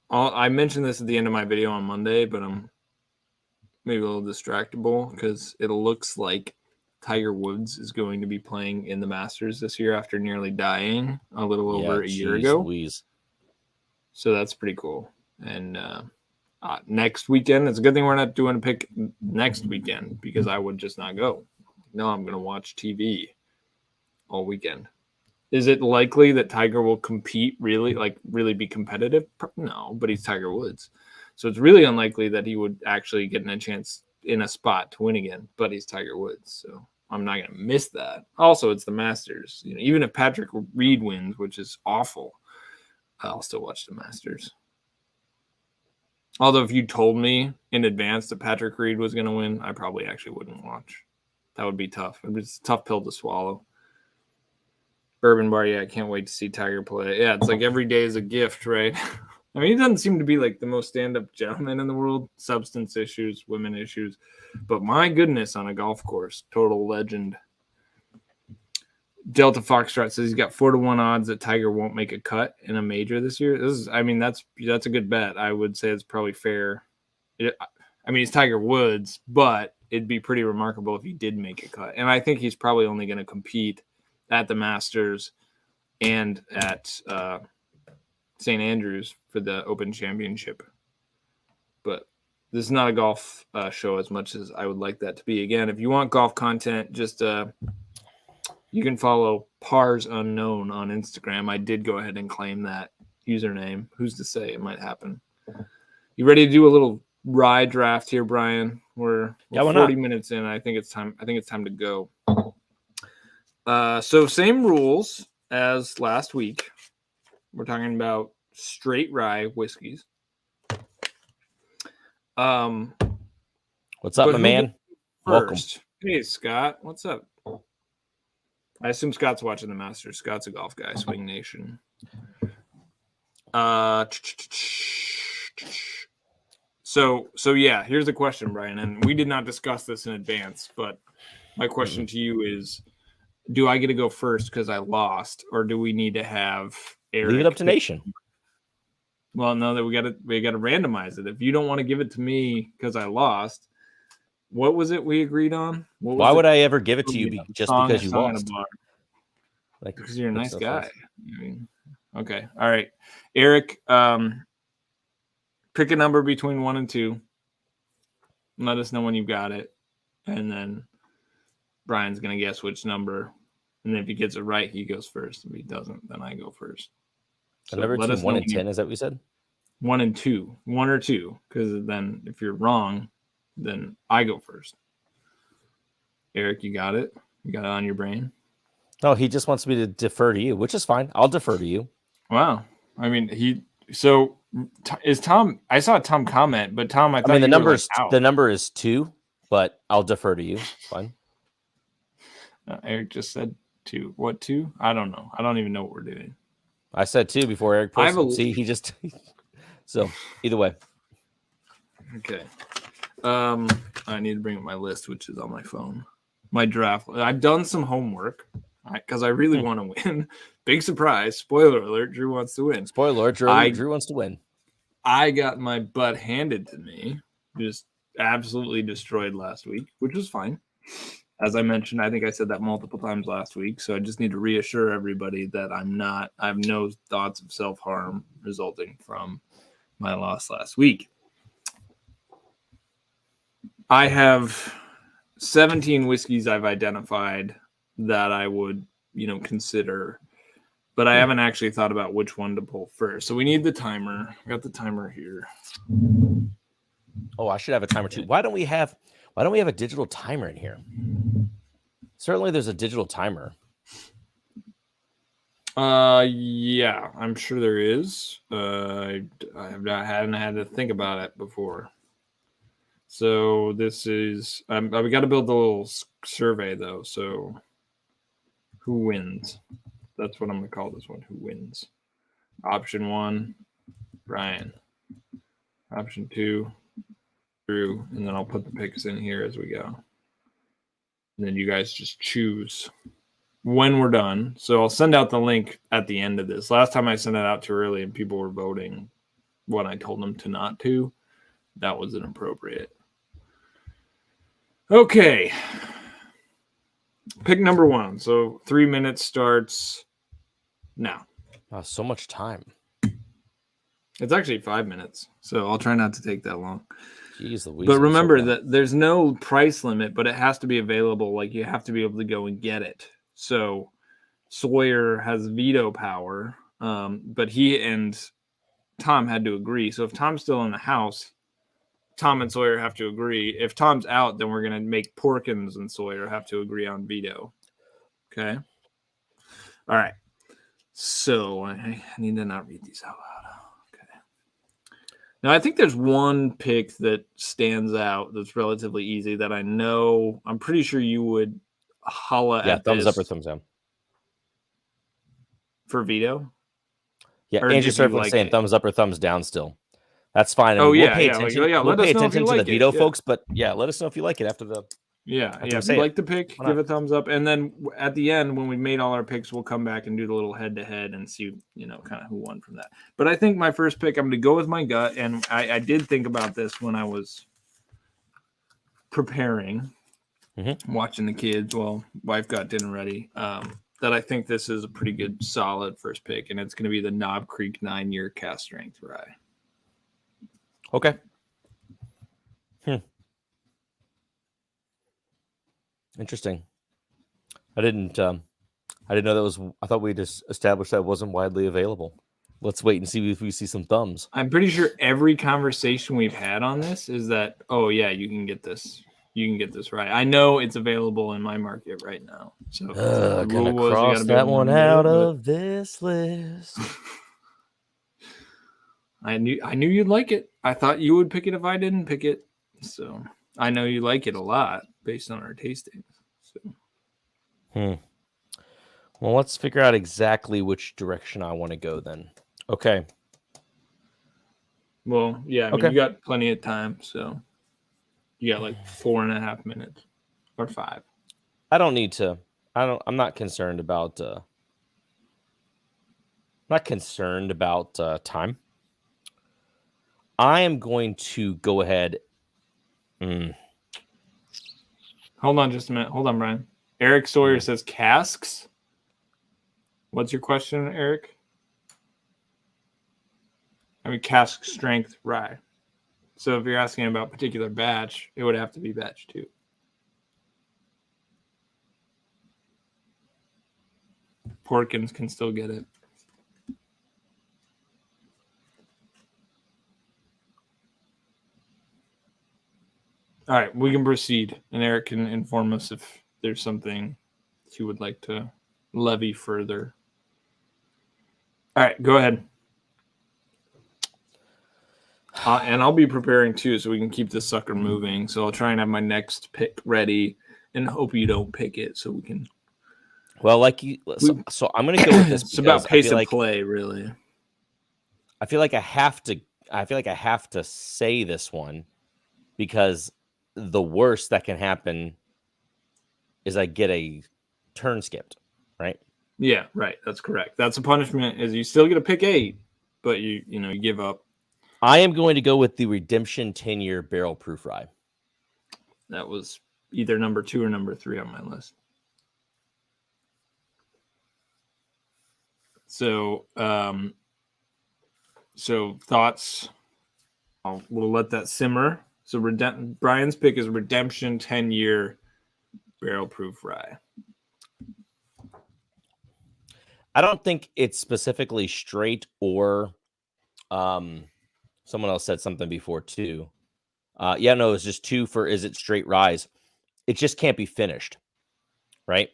S4: I mentioned this at the end of my video on Monday, but I'm maybe a little distractible because it looks like Tiger Woods is going to be playing in the Masters this year after nearly dying a little over a year ago.
S6: Louise.
S4: So that's pretty cool. And next weekend, it's a good thing we're not doing a pick next weekend because I would just not go. No, I'm going to watch TV all weekend. Is it likely that Tiger will compete really be competitive? No, but he's Tiger Woods. So it's really unlikely that he would actually get a chance in a spot to win again, but he's Tiger Woods. So I'm not going to miss that. Also, it's the Masters. Even if Patrick Reed wins, which is awful, I'll still watch the Masters. Although if you told me in advance that Patrick Reed was going to win, I probably actually wouldn't watch. That would be tough. It's a tough pill to swallow. Bourbon Bar, I can't wait to see Tiger play. Yeah, it's like every day is a gift, right? I mean, he doesn't seem to be like the most stand-up gentleman in the world. Substance issues, women issues. But my goodness, on a golf course, total legend. Delta Foxtrot says he's got 4-1 odds that Tiger won't make a cut in a major this year. That's a good bet. I would say it's probably fair. It's Tiger Woods, but it'd be pretty remarkable if he did make a cut. And I think he's probably only going to compete at the Masters and at St. Andrews for the Open Championship. But this is not a golf show as much as I would like that to be. Again, if you want golf content, just you can follow Pars Unknown on Instagram. I did go ahead and claim that username. Who's to say it might happen? You ready to do a little rye draft here, Brian? We're 40 minutes in. I think it's time to go. So same rules as last week. We're talking about straight rye whiskeys.
S6: What's up, my man? Welcome.
S4: Hey, Scott. What's up? I assume Scott's watching the Masters. Scott's a golf guy. Swing Nation. So yeah, here's the question, Brian, and we did not discuss this in advance, but my question to you is, do I get to go first because I lost, or do we need to have Eric?
S6: Leave it up to Nation.
S4: Well, no, that we got to randomize it. If you don't want to give it to me because I lost, what was it we agreed on?
S6: Why would I ever give it to you just because you lost?
S4: Like, because you're a nice guy. Okay, all right, Eric. Pick a number between 1 and 2. Let us know when you've got it, and then Brian's gonna guess which number. And if he gets it right, he goes first. If he doesn't, then I go first.
S6: So number 2, 1 and 10. Is that what we said?
S4: 1 and 2, 1 or 2. Because then, if you're wrong, then I go first. Eric, you got it? You got it on your brain?
S6: No, he just wants me to defer to you, which is fine. I'll defer to you.
S4: Wow. So is Tom? I saw Tom comment, but Tom, I thought
S6: the number is 2, but I'll defer to you. It's fine.
S4: Eric just said 2. What 2? I don't know. I don't even know what we're doing.
S6: I said 2 before Eric posted. See, he just so either way.
S4: Okay. I need to bring up my list, which is on my phone. My draft. I've done some homework because I really want to win. Big surprise. Spoiler alert. Drew wants to win.
S6: Spoiler alert. Drew wants to win.
S4: I got my butt handed to me. Just absolutely destroyed last week, which was fine. As I mentioned, I think I said that multiple times last week. So I just need to reassure everybody that I have no thoughts of self-harm resulting from my loss last week. I have 17 whiskeys I've identified that I would, consider, but I haven't actually thought about which one to pull first. So we need the timer. I got the timer here.
S6: Oh, I should have a timer too. Why don't we have a digital timer in here? Certainly there's a digital timer.
S4: Yeah, I'm sure there is. I hadn't had to think about it before. So this is, we got to build a little survey though. So who wins? That's what I'm going to call this one. Who wins? Option 1, Brian. Option 2, Drew. And then I'll put the picks in here as we go. And then you guys just choose when we're done. So I'll send out the link at the end of this. Last time I sent it out too early and people were voting when I told them to not to. That was inappropriate. Okay. Pick number 1. So 3 minutes starts now.
S6: Oh, so much time.
S4: It's actually 5 minutes. So I'll try not to take that long.
S6: Jeez Louise,
S4: but remember that there's no price limit, but it has to be available. Like you have to be able to go and get it. So Sawyer has veto power, but he and Tom had to agree. So if Tom's still in the house, Tom and Sawyer have to agree. If Tom's out, then we're going to make Porkins and Sawyer have to agree on veto. Okay. All right. So I need to not read these out loud. Okay. Now I think there's one pick that stands out that's relatively easy that I know. I'm pretty sure you would holla at
S6: thumbs
S4: this
S6: up or thumbs down.
S4: For veto.
S6: Yeah,
S4: Or
S6: Andrew
S4: if you
S6: Surfman
S4: like
S6: saying
S4: it.
S6: thumbs up or thumbs down still. That's fine.
S4: Oh,
S6: we'll
S4: yeah,
S6: pay
S4: yeah,
S6: attention.
S4: like, yeah,
S6: we'll
S4: let us
S6: pay
S4: know if
S6: attention
S4: you
S6: to the
S4: like it,
S6: veto,
S4: yeah.
S6: folks. But yeah, let us know if you like it after the
S4: Yeah.
S6: After
S4: Yeah.
S6: I
S4: If
S6: say
S4: you
S6: it.
S4: like the pick,
S6: Why
S4: give
S6: not?
S4: a thumbs up. And then at the end, when we've made all our picks, we'll come back and do the little head to head and see, kind of who won from that. But I think my first pick, I'm going to go with my gut. And I did think about this when I was preparing, watching the kids while wife got dinner ready. That I think this is a pretty good, solid first pick. And it's going to be the Knob Creek 9-year cast strength rye.
S6: Okay. Interesting. I didn't know that was. I thought we just established that wasn't widely available. Let's wait and see if we see some thumbs.
S4: I'm pretty sure every conversation we've had on this is that, oh yeah, you can get this. You can get this right. I know it's available in my market right now. So the
S6: Gonna
S4: rule was you
S6: cross
S4: got to be
S6: that
S4: able to
S6: one
S4: get
S6: out
S4: it, but
S6: of this list.
S4: I knew you'd like it. I thought you would pick it if I didn't pick it. So I know you like it a lot based on our tastings. So.
S6: Well, let's figure out exactly which direction I want to go then. Okay.
S4: Well, yeah, I mean, you got plenty of time, so you got like 4.5 minutes or 5.
S6: I don't need to. I'm not concerned about. Time. I am going to go ahead.
S4: Hold on just a minute. Hold on, Brian. Eric Sawyer says casks. What's your question, Eric? I mean, cask strength rye. So if you're asking about particular batch, it would have to be batch 2. Porkins can still get it. All right, we can proceed. And Eric can inform us if there's something he would like to levy further. All right, go ahead. And I'll be preparing too, so we can keep this sucker moving. So I'll try and have my next pick ready and hope you don't pick it so we can.
S6: Well, so I'm going to go with this.
S4: It's about pace of play, really.
S6: I feel like I have to say this one because the worst that can happen is I get a turn skipped, right?
S4: Yeah, right. That's correct. That's a punishment. Is you still get a pick 8, but you give up.
S6: I am going to go with the Redemption 10-year barrel proof rye.
S4: That was either number 2 or number 3 on my list. So, thoughts? We'll let that simmer. So, Brian's pick is Redemption 10-year barrel proof rye.
S6: I don't think it's specifically straight or someone else said something before too. It's just 2 for is it straight rise? It just can't be finished, right?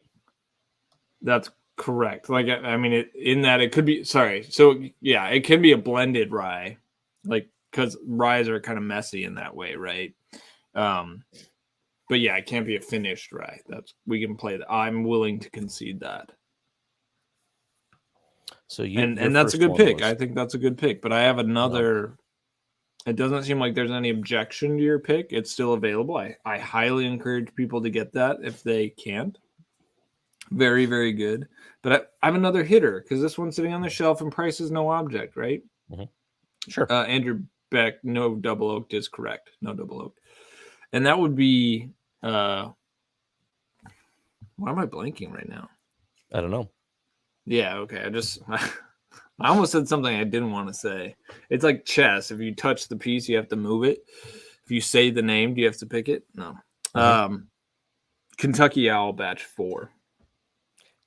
S4: That's correct. Like I mean, it could be. Sorry. So yeah, it can be a blended rye, like because ryes are kind of messy in that way, right? But yeah, it can't be a finished rye. We can play that. I'm willing to concede that. So and that's a good pick. I think that's a good pick. But I have another. It doesn't seem like there's any objection to your pick. It's still available. I highly encourage people to get that if they can't. Very, very good. But I have another hitter because this one's sitting on the shelf and price is no object, right?
S6: Mm-hmm. Sure.
S4: Andrew Beck, no double oaked is correct. No double oaked. And that would be why am I blanking right now?
S6: I don't know.
S4: Yeah, okay. I almost said something I didn't want to say. It's like chess. If you touch the piece, you have to move it. If you say the name, do you have to pick it? No. Mm-hmm. Kentucky Owl Batch 4.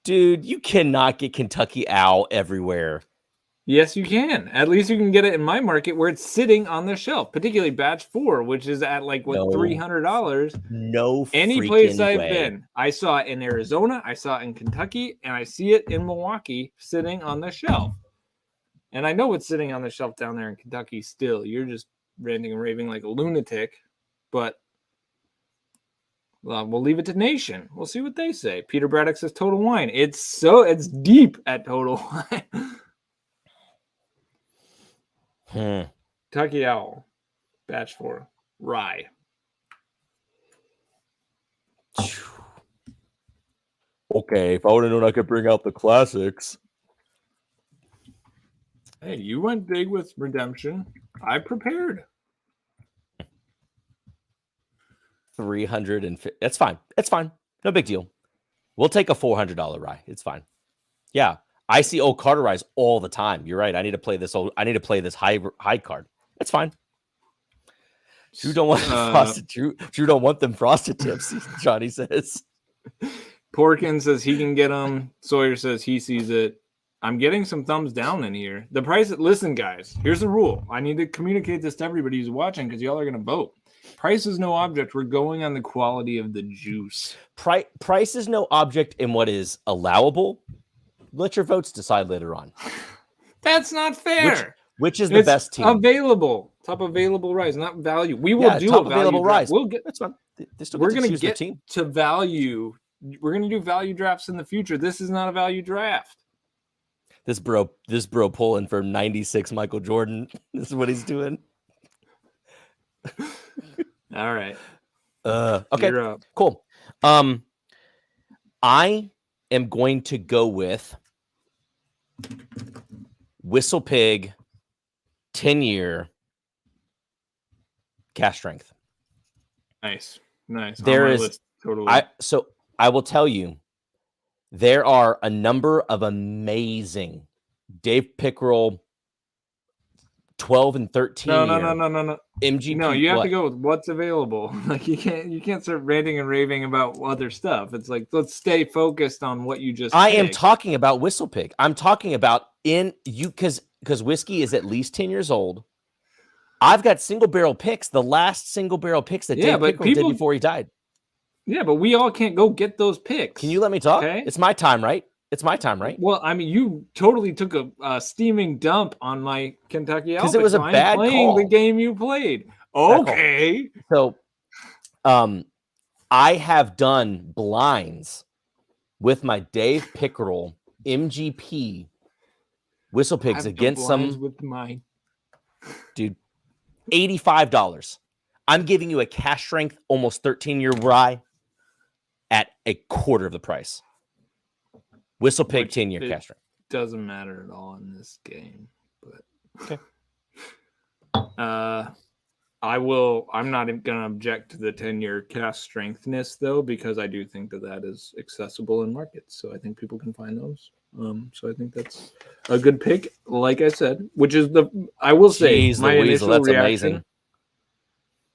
S6: Dude, you cannot get Kentucky Owl everywhere.
S4: Yes, you can. At least you can get it in my market where it's sitting on the shelf, particularly Batch 4, which is at $300.
S6: No,
S4: any place I've been. I saw it in Arizona, I saw it in Kentucky, and I see it in Milwaukee sitting on the shelf. And I know it's sitting on the shelf down there in Kentucky still. You're just ranting and raving like a lunatic, but we'll leave it to Nation. We'll see what they say. Peter Braddock says Total Wine. It's deep at Total Wine. Kentucky Owl, Batch 4, rye.
S6: Okay, if I would have known I could bring out the classics.
S4: Hey, you went big with Redemption. I prepared.
S6: 350. That's fine. It's fine. No big deal. We'll take a $400 rye. It's fine. Yeah, I see old Carter ryes all the time. You're right. I need to play this high card. It's fine. Drew don't want frosted. Drew don't want them frosted tips. Johnny says.
S4: Porkin says he can get them. Sawyer says he sees it. I'm getting some thumbs down in here. The price. Listen, guys. Here's the rule. I need to communicate this to everybody who's watching because y'all are going to vote. Price is no object. We're going on the quality of the juice.
S6: Price is no object in what is allowable. Let your votes decide later on.
S4: That's not fair.
S6: Which is the best team?
S4: Available. Top available rice, not value. We will do top a available rice. We'll get.
S6: That's fine.
S4: We're going to get to value. We're going to do value drafts in the future. This is not a value draft.
S6: This bro pulling for 96 Michael Jordan. This is what he's doing.
S4: All right.
S6: Okay. Cool. I am going to go with Whistle Pig 10-year cash strength.
S4: Nice.
S6: There is totally. So I will tell you, there are a number of amazing Dave Pickerel 12 and 13.
S4: No.
S6: MGP.
S4: No, you have to go with what's available. Like you can't start ranting and raving about other stuff. It's like let's stay focused on what you just.
S6: I am talking about Whistle Pig. I'm talking about because whiskey is at least 10 years old. I've got single barrel picks. The last single barrel picks that Dave Pickerel did before he died.
S4: Yeah, but we all can't go get those picks.
S6: Can you let me talk?
S4: Okay?
S6: It's my time, right? It's my time, right?
S4: Well, I mean, you totally took a steaming dump on my Kentucky Alpha.
S6: Because it was a bad call.
S4: The game you played. Okay.
S6: So, I have done blinds with my Dave Pickerel MGP Whistle Pigs against some
S4: with mine.
S6: Dude, $85. I'm giving you a cash strength, almost 13-year rye at a quarter of the price. Whistle Pig 10-year cash strength.
S4: Doesn't matter at all in this game. But
S6: okay.
S4: I'm not going to object to the 10-year cash strengthness though, because I do think that is accessible in markets. So I think people can find those. So I think that's a good pick. Like I said, which is I will say my initial reaction. Amazing.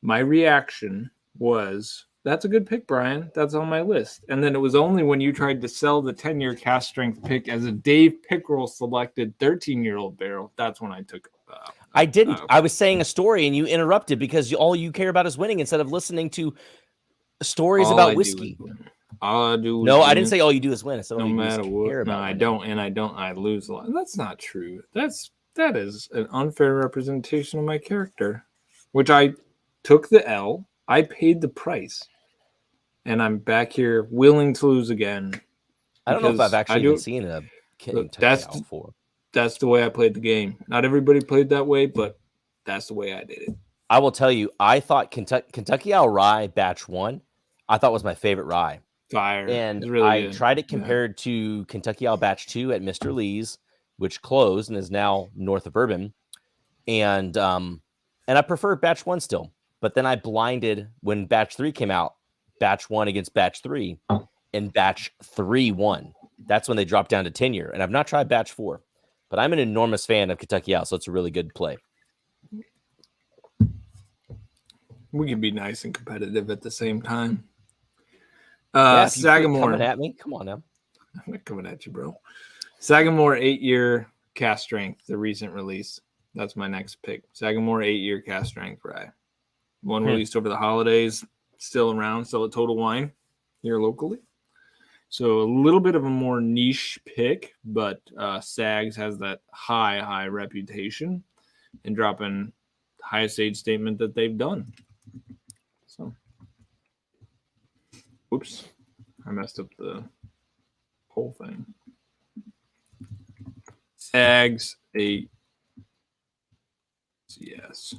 S4: My reaction was, that's a good pick, Brian. That's on my list. And then it was only when you tried to sell the 10-year cash strength pick as a Dave Pickerel selected 13-year-old barrel. That's when I took
S6: I didn't. I was saying a story and you interrupted because all you care about is winning instead of listening to stories about whiskey.
S4: All I do.
S6: No, I didn't say all you do is win. I said
S4: no matter what. No, I don't, and I don't. I lose a lot. That's not true. That is an unfair representation of my character, which I took the L. I paid the price, and I'm back here willing to lose again.
S6: I don't know if I've actually even seen a Kentucky Owl before.
S4: That's the way I played the game. Not everybody played that way, but that's the way I did it.
S6: I will tell you, I thought Kentucky Owl Rye Batch 1, I thought was my favorite rye.
S4: Fire.
S6: And
S4: really
S6: I
S4: good.
S6: tried it compared to Kentucky Owl Batch 2 at Mr. Lee's, which closed and is now north of Bourbon. And I prefer Batch 1 still. But then I blinded when Batch 3 came out, Batch 1 against Batch 3, and Batch 3 won. That's when they dropped down to 10-year. And I've not tried Batch 4. But I'm an enormous fan of Kentucky Owl, so it's a really good play.
S4: We can be nice and competitive at the same time.
S6: Sagamore coming at me. Come on now.
S4: I'm not coming at you, bro. Sagamore 8-year cast strength, the recent release. That's my next pick. Sagamore 8-year cast strength rye. One released over the holidays, still around, still at Total Wine here locally. So a little bit of a more niche pick, but Sags has that high reputation and dropping the highest age statement that they've done. So, oops, I messed up the whole thing. Sags 8. Yes.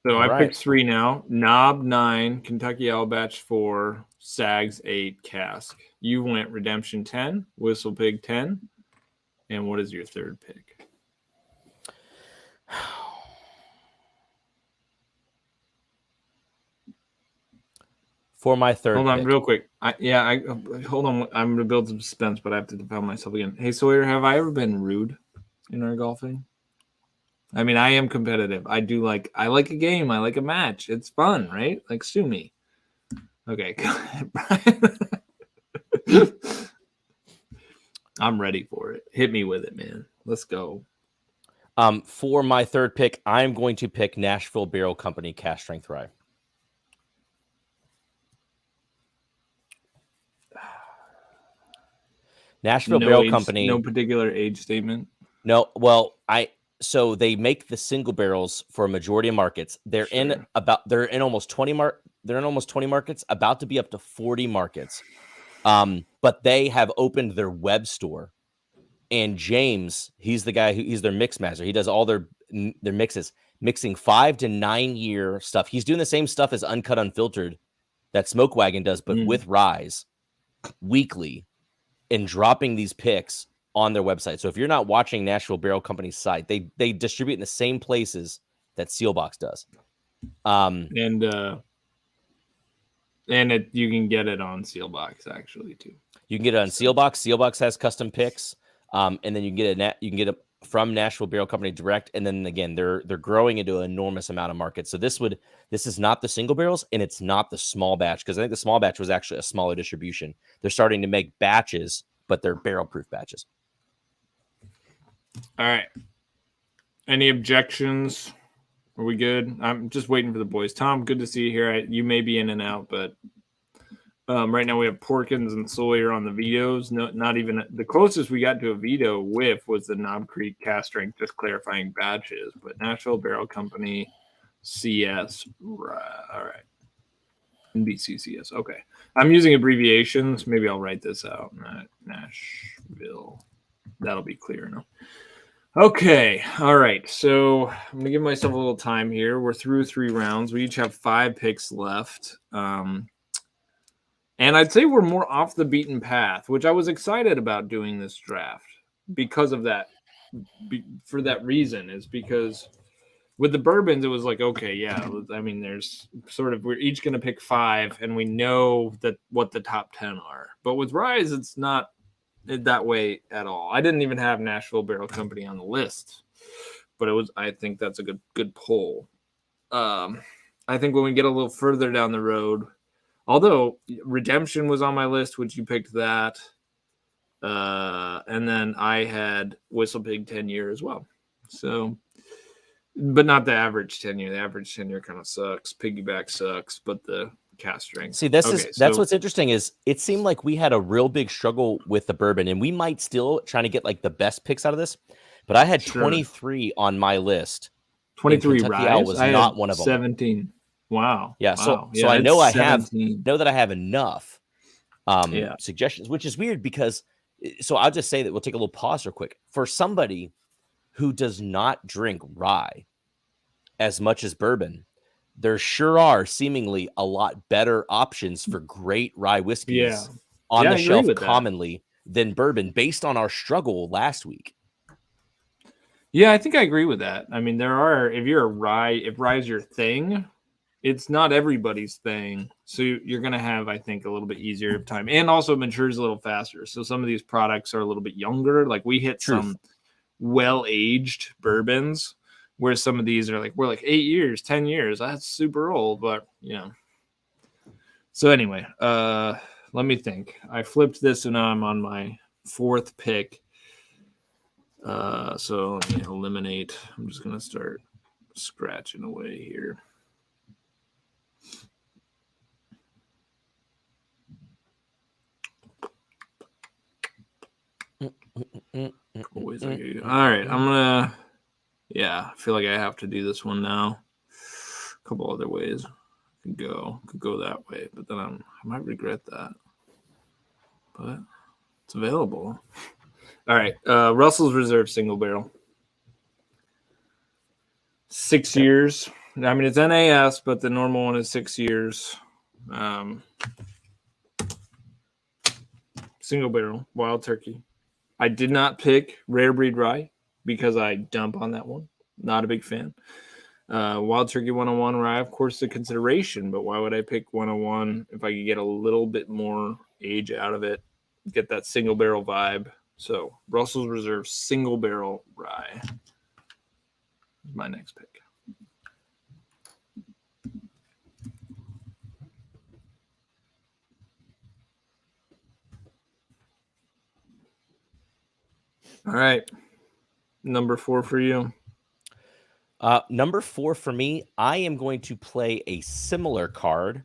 S4: So I picked 3 now. Knob 9, Kentucky Owl Batch 4, Sags 8, Cask. You went Redemption 10, Whistle Pig 10. And what is your third pick?
S6: For my third
S4: Hold on,
S6: pick.
S4: real quick. Hold on. I'm going to build some suspense, but I have to defend myself again. Hey, Sawyer, have I ever been rude in our golfing? I mean, I am competitive. I like a game. I like a match. It's fun, right? Like, sue me. Okay, go ahead, Brian. I'm ready for it. Hit me with it, man. Let's go.
S6: For my third pick, I'm going to pick Nashville Barrel Company Cask Strength Rye. Nashville Barrel Company.
S4: No particular age statement.
S6: No, well, so they make the single barrels for a majority of markets. They're in almost 20 markets, about to be up to 40 markets. But they have opened their web store. And James, he's the guy he's their mix master. He does all their mixes, mixing 5 to 9 year stuff. He's doing the same stuff as Uncut Unfiltered that Smoke Wagon does, but with ryes weekly, and dropping these picks on their website. So if you're not watching Nashville Barrel Company's site, they distribute in the same places that Sealbox does.
S4: And you can get it on Sealbox actually too.
S6: You can get it on Sealbox. Sealbox has custom picks, and then you can get it from Nashville Barrel Company direct. And then again, they're growing into an enormous amount of markets. So this is not the single barrels, and it's not the small batch, because I think the small batch was actually a smaller distribution. They're starting to make batches, but they're barrel proof batches.
S4: All right. Any objections? Are we good? I'm just waiting for the boys. Tom, good to see you here. You may be in and out, but right now we have Porkins and Sawyer on the vetoes. No, not even the closest we got to a veto whiff was the Knob Creek Cask Strength, just clarifying batches. But Nashville Barrel Company, CS, right? All right. NBCCS. Okay. I'm using abbreviations. Maybe I'll write this out. Nashville. That'll be clear enough. Okay. All right. So I'm going to give myself a little time here. We're through 3 rounds. We each have 5 picks left. And I'd say we're more off the beaten path, which I was excited about doing this draft because of that. For that reason, is because with the bourbons, it was like, okay, yeah. I mean, there's sort of, we're each going to pick 5 and we know that what the top 10 are. But with ryes, it's not that way at all. I didn't even have Nashville Barrel Company on the list, but I think that's a good pull. I think when we get a little further down the road, although Redemption was on my list, which you picked that, and then I had Whistle Pig 10 year as well. So, but not the average 10 year. The average 10 year kind of sucks. Piggyback sucks, but the Cask Strength.
S6: See, that's what's interesting is it seemed like we had a real big struggle with the bourbon, and we might still trying to get like the best picks out of this. But I had 23 on my list.
S4: 23 ryes.
S6: Was not one of them.
S4: 17. Wow.
S6: Yeah.
S4: Wow.
S6: So I know I
S4: 17.
S6: know that I have enough suggestions, which is weird because. So I'll just say that we'll take a little pause real quick for somebody who does not drink rye as much as bourbon. There sure are seemingly a lot better options for great rye whiskeys on the shelf commonly than bourbon, based on our struggle last week.
S4: Yeah, I think I agree with that. I mean, there are, if rye is your thing, it's not everybody's thing. So you're going to have, I think, a little bit easier of time, and also matures a little faster. So some of these products are a little bit younger. Like we hit some well-aged bourbons, where some of these are like, we're like 8 years, 10 years. That's super old, but So anyway, let me think. I flipped this and now I'm on my 4th pick. So let me eliminate. I'm just going to start scratching away here. All right, I'm going to... Yeah, I feel like I have to do this one now. A couple other ways could go that way, but then I might regret that. But it's available. All right, Russell's Reserve Single Barrel. 6 years. I mean, it's NAS, but the normal one is 6 years. single barrel, wild turkey. I did not pick rare breed rye because I dump on that one. Not a big fan. Wild turkey 101 rye, of course, a consideration, but why would I pick 101 if I could get a little bit more age out of it, get that single barrel vibe? So Russell's Reserve single barrel rye is my next pick. All right. Number 4 for you.
S6: Number 4 for me, I am going to play a similar card,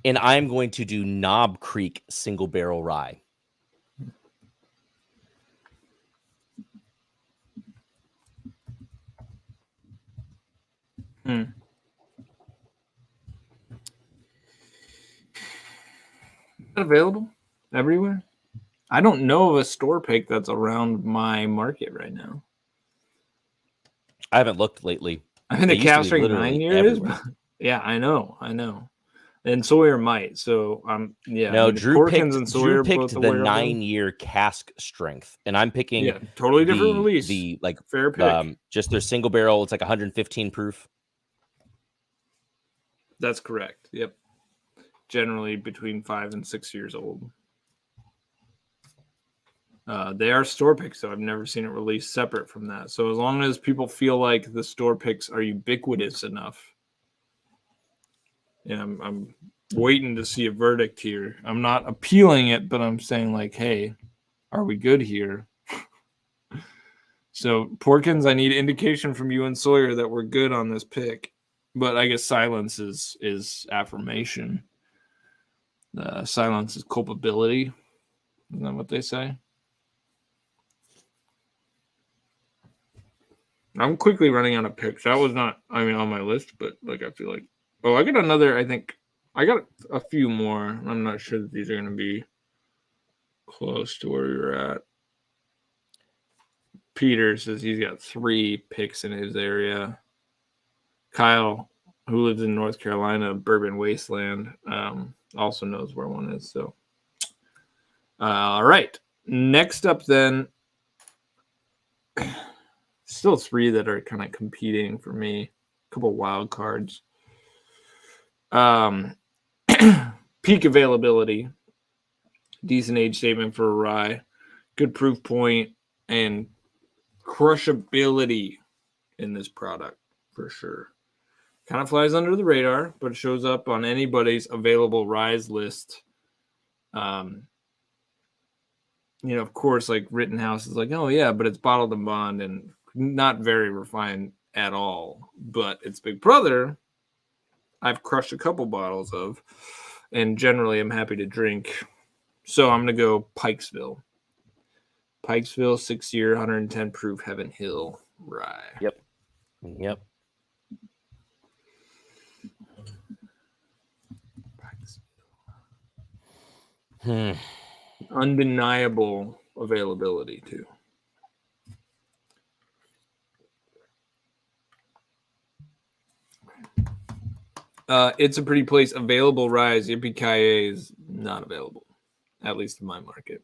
S6: and I'm going to do Knob Creek single barrel rye.
S4: Is that available everywhere? I don't know of a store pick that's around my market right now.
S6: I haven't looked lately.
S4: I think
S6: They
S4: the
S6: used to
S4: Calf
S6: be
S4: Strength
S6: literally
S4: 9 year is.
S6: everywhere.
S4: Yeah, I know. And Sawyer might. So yeah.
S6: No,
S4: I mean,
S6: Drew
S4: Porkins and Sawyer
S6: picked
S4: both
S6: the
S4: aware of them.
S6: 9-year cask strength, and I'm picking
S4: Yeah, totally different release.
S6: The like
S4: fair pick.
S6: just their single barrel. It's like 115 proof.
S4: That's correct. Yep. Generally between 5 and 6 years old. They are store picks, so I've never seen it released separate from that. So as long as people feel like the store picks are ubiquitous enough, yeah, I'm waiting to see a verdict here. I'm not appealing it, but I'm saying like, hey, are we good here? So Porkins, I need indication from you and Sawyer that we're good on this pick. But I guess silence is affirmation. Silence is culpability. Isn't that what they say? I'm quickly running out of picks. That was not, on my list, but like I feel like, I got another. I think I got a few more. I'm not sure that these are going to be close to where you're at. Peter says he's got 3 picks in his area. Kyle, who lives in North Carolina, Bourbon Wasteland, also knows where one is. So, all right. Next up, then, still 3 that are kind of competing for me. A couple wild cards. Peak availability, decent age statement for a rye, good proof point, and crushability in this product for sure. Kind of flies under the radar, but it shows up on anybody's available ryes list. Of course, like Rittenhouse is like, oh yeah, but it's bottled and bond and not very refined at all. But its big brother, I've crushed a couple bottles of, and generally I'm happy to drink. So I'm going to go Pikesville. 6-year, 110 proof Heaven Hill rye.
S6: Yep.
S4: Undeniable availability too. It's a pretty place. Available rise. Yippee-ki-yay is not available, at least in my market.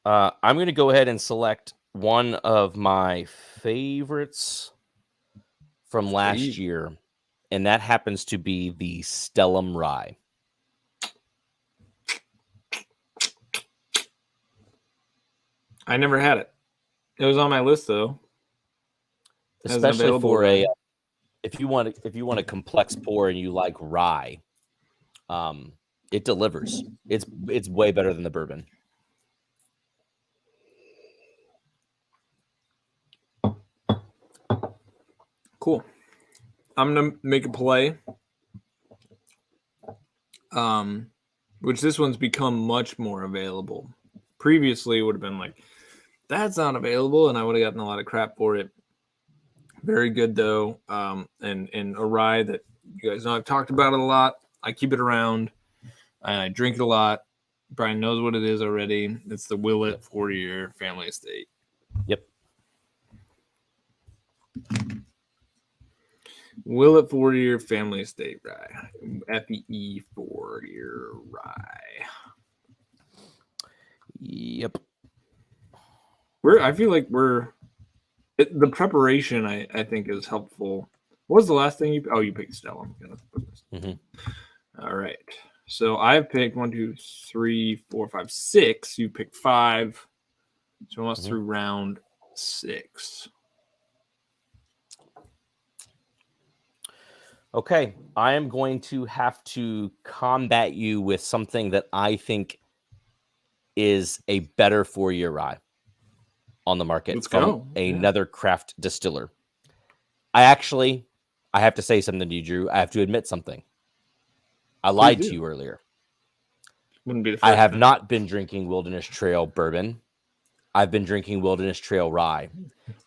S6: I'm going to go ahead and select one of my favorites from last year, and that happens to be the Stellum Rye.
S4: I never had it. It was on my list though.
S6: Especially for if you want a complex pour and you like rye, it delivers. It's way better than the bourbon.
S4: Cool. I'm gonna make a play. Which this one's become much more available. Previously, it would have been like, that's not available, and I would have gotten a lot of crap for it. Very good though, and a rye that you guys know I've talked about it a lot. I keep it around, and I drink it a lot. Brian knows what it is already. It's the Willet 40-year family estate.
S6: Yep.
S4: Willet 4-year family estate rye. FEE 4-year rye.
S6: Yep.
S4: I feel like the preparation I think is helpful. What was the last thing you? Oh, you picked Stella. All right. So I've picked 1, 2, 3, 4, 5, 6. You picked 5. So almost through round 6.
S6: Okay, I am going to have to combat you with something that I think is a better 4-year rye on the market.
S4: Let's
S6: from
S4: go.
S6: Another craft distiller. I have to say something to you, Drew. I have to admit something. I lied to you earlier.
S4: Wouldn't be the first
S6: I have
S4: time.
S6: not been drinking Wilderness Trail bourbon. I've been drinking Wilderness Trail rye.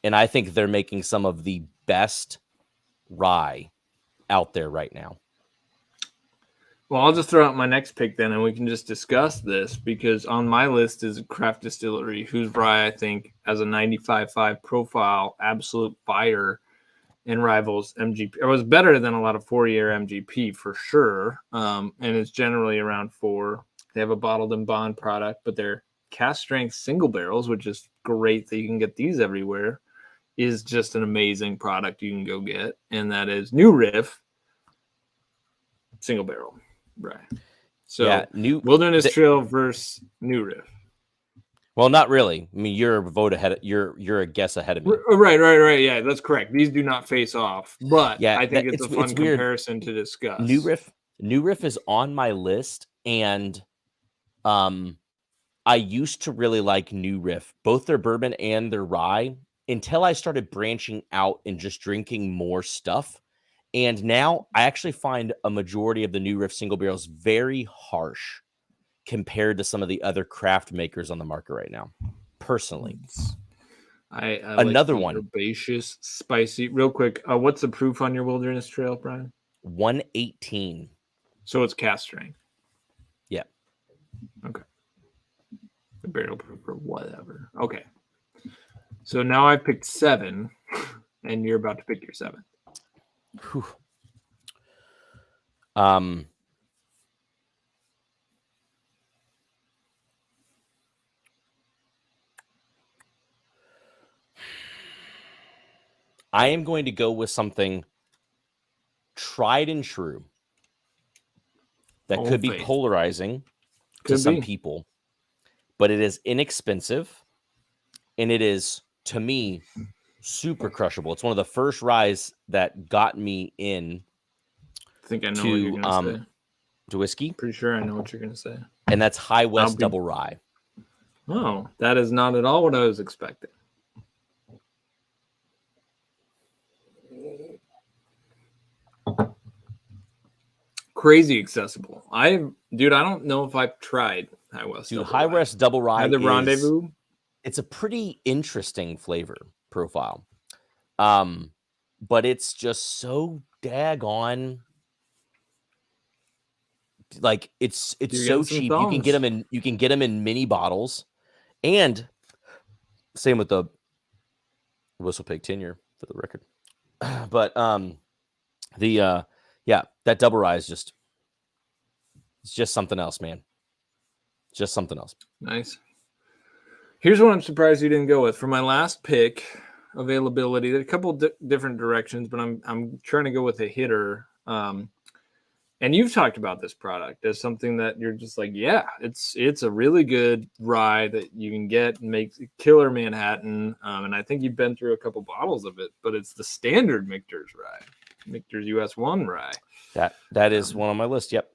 S6: And I think they're making some of the best rye out there right now.
S4: Well, I'll just throw out my next pick then, and we can just discuss this, because on my list is a craft distillery whose rye I think has a 95.5 profile, absolute fire, and rivals MGP. It was better than a lot of 4-year MGP for sure, and it's generally around 4. They have a bottled and bond product, but they're cast strength single barrels, which is great that you can get these everywhere. Is just an amazing product you can go get, and that is New Riff single barrel, right? So
S6: Yeah,
S4: Wilderness Trail versus New Riff.
S6: Well, not really. I mean, you're a vote ahead. You're a guess ahead of me.
S4: Right. Yeah, that's correct. These do not face off, but
S6: Yeah,
S4: I think it's a fun
S6: weird.
S4: comparison to discuss.
S6: New Riff is on my list, and I used to really like New Riff, both their bourbon and their rye, until I started branching out and just drinking more stuff. And now I actually find a majority of the New Riff single barrels very harsh compared to some of the other craft makers on the market right now, personally.
S4: I
S6: Another
S4: like
S6: one.
S4: Herbaceous, spicy. Real quick, what's the proof on your Wilderness Trail, Brian?
S6: 118.
S4: So it's cast strength.
S6: Yeah.
S4: Okay. The barrel proof or whatever. Okay. So now I picked 7, and you're about to pick your 7th.
S6: Whew. I am going to go with something tried and true that could be polarizing to some people, but it is inexpensive, and it is, to me, super crushable. It's one of the first ryes that got me in.
S4: I think I know what you're going to say.
S6: To whiskey.
S4: Pretty sure I know what you're going to say.
S6: And that's High West Double Rye.
S4: Oh, that is not at all what I was expecting. Crazy accessible. I don't know if I've tried High West.
S6: Dude, High West Double Rye.
S4: The Rendezvous.
S6: It's a pretty interesting flavor profile. But it's just so daggone, like it's so cheap. You can get them in mini bottles, and same with the Whistle Pig 10-year for the record. But that double rye is it's just something else, man. Just something else. Nice.
S4: Here's what I'm surprised you didn't go with for my last pick. Availability. There's a couple different directions, but I'm trying to go with a hitter. And you've talked about this product as something that you're just like, yeah, it's a really good rye that you can get and make killer Manhattan. And I think you've been through a couple bottles of it, but it's the standard Michter's rye, Michter's US 1 rye.
S6: That is one on my list. Yep.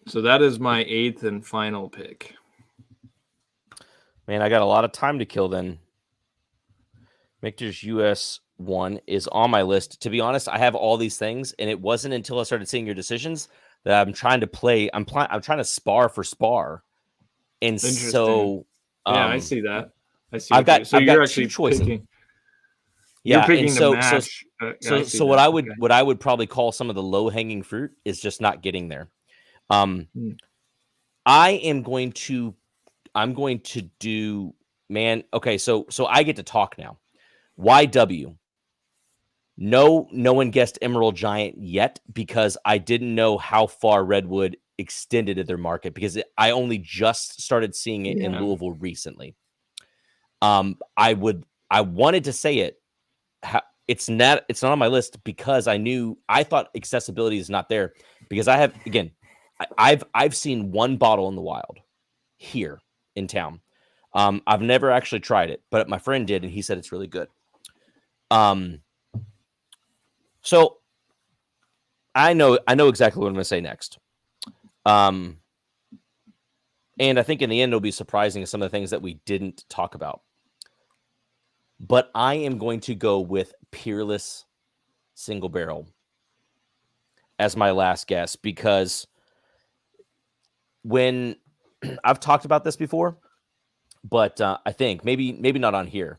S4: So that is my 8th and final pick.
S6: Man, I got a lot of time to kill then. Michter's US 1 is on my list. To be honest, I have all these things, and it wasn't until I started seeing your decisions that I'm trying to play. I'm trying to spar for spar. And so
S4: yeah, I see that.
S6: I've got
S4: actually
S6: two choices.
S4: Picking,
S6: yeah,
S4: you're picking
S6: and so,
S4: the match.
S6: So what I would probably call some of the low-hanging fruit is just not getting there. I'm going to do, man. Okay, so I get to talk now. YW No one guessed Emerald Giant yet because I didn't know how far Redwood extended in their market because I only just started seeing it in Louisville recently. I wanted to say it. It's not on my list because I thought accessibility is not there because I've seen one bottle in the wild here in town. I've never actually tried it, but my friend did, and he said it's really good. So I know exactly what I'm going to say next. And I think in the end, it'll be surprising some of the things that we didn't talk about. But I am going to go with Peerless Single Barrel as my last guess because when I've talked about this before, but I think maybe not on here,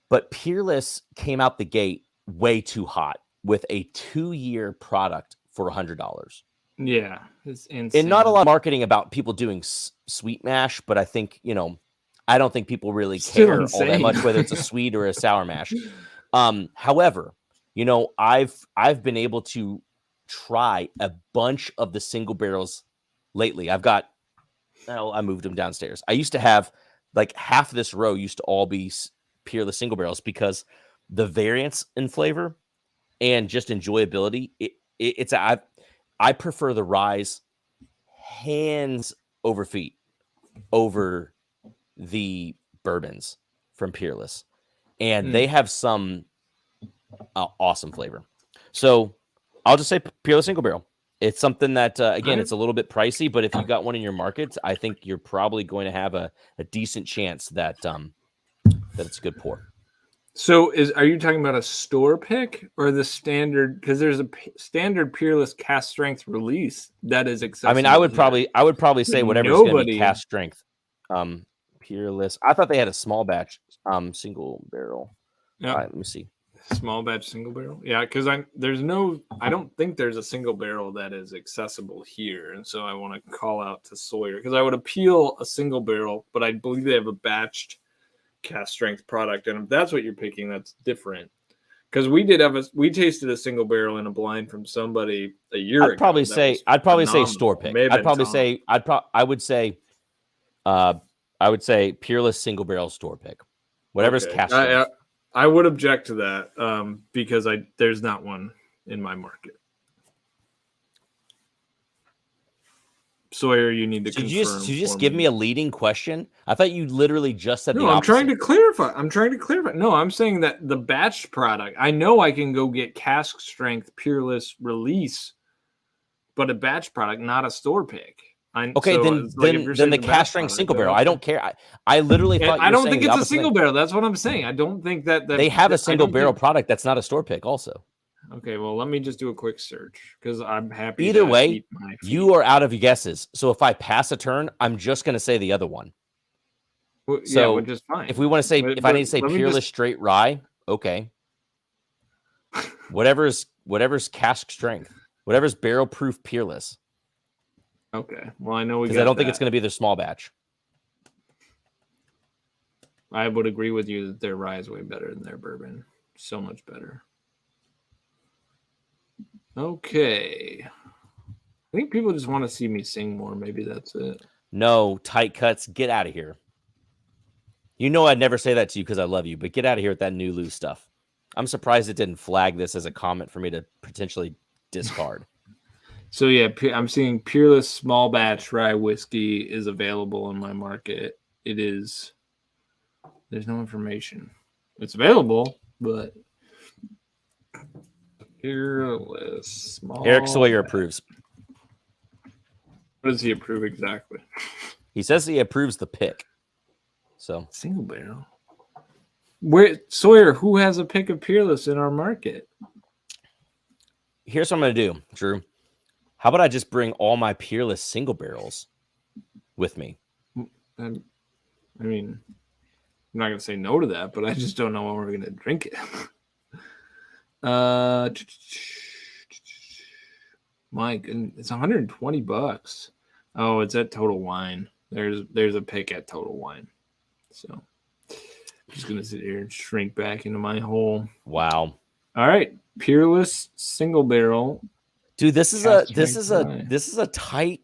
S6: but Peerless came out the gate way too hot with a 2-year product for $100.
S4: Yeah, it's insane.
S6: And not a lot of marketing about people doing sweet mash, but I think, I don't think people really care all that much whether it's a sweet or a sour mash. However, I've been able to try a bunch of the single barrels lately. I moved them downstairs. I used to have like half this row used to all be Peerless single barrels because the variance in flavor and just enjoyability. I prefer the Rise hands over feet over the bourbons from Peerless, and they have some awesome flavor. So I'll just say Peerless single barrel. It's something that again, it's a little bit pricey, but if you got one in your market, I think you're probably going to have a decent chance that it's a good pour.
S4: So are you talking about a store pick or the standard? Because there's a standard Peerless cast strength release that is accessible.
S6: I mean, I would probably say whatever's going to be cast strength. Peerless. I thought they had a small batch single barrel.
S4: Yeah.
S6: All right, let me see.
S4: Small batch single barrel. Yeah, because I don't think there's a single barrel that is accessible here, and so I want to call out to Sawyer because I would appeal a single barrel, but I believe they have a batched cast strength product, and if that's what you're picking, that's different. Because we tasted a single barrel in a blind from somebody a year ago.
S6: I'd probably say store pick. I would say Peerless single barrel store pick. Whatever's cast strength.
S4: I would object to that because there's not one in my market. Sawyer, you need to confirm.
S6: Did you just give me a leading question? I thought you literally just said the opposite.
S4: I'm trying to clarify. No, I'm saying that the batch product, I know I can go get cask strength Peerless release, but a batch product, not a store pick.
S6: Then the cast strength single barrel. I don't care. I literally thought
S4: I don't think it's a single barrel. That's what I'm saying. I don't think that
S6: they have a single barrel product that's not a store pick also.
S4: Okay, well, let me just do a quick search because I'm happy.
S6: Either way, you are out of guesses. So if I pass a turn, I'm just going to say the other one.
S4: Well, so which is fine.
S6: If we want to say, if I need to say Peerless straight rye, okay. Whatever's cask strength, whatever's barrel proof Peerless.
S4: Okay. Well, I know because
S6: I don't think it's going to be the small batch.
S4: I would agree with you that their rye is way better than their bourbon. So much better. Okay. I think people just want to see me sing more. Maybe that's it.
S6: No, tight cuts. Get out of here. You know I'd never say that to you because I love you, but get out of here with that new loose stuff. I'm surprised it didn't flag this as a comment for me to potentially discard.
S4: So, yeah, I'm seeing Peerless small batch rye whiskey is available in my market. It is. There's no information. It's available, but Peerless small
S6: Eric Sawyer approves.
S4: What does he approve exactly?
S6: He says he approves the pick. So
S4: single barrel. Where Sawyer, who has a pick of Peerless in our market?
S6: Here's what I'm going to do, Drew. How about I just bring all my Peerless single barrels with me?
S4: I mean, I'm not going to say no to that, but I just don't know when we're going to drink it. Mike, and it's $120. Oh, it's at Total Wine. There's a pick at Total Wine. So I'm just going to sit here and shrink back into my hole.
S6: Wow.
S4: All right, Peerless Single Barrel.
S6: Dude, this is a tight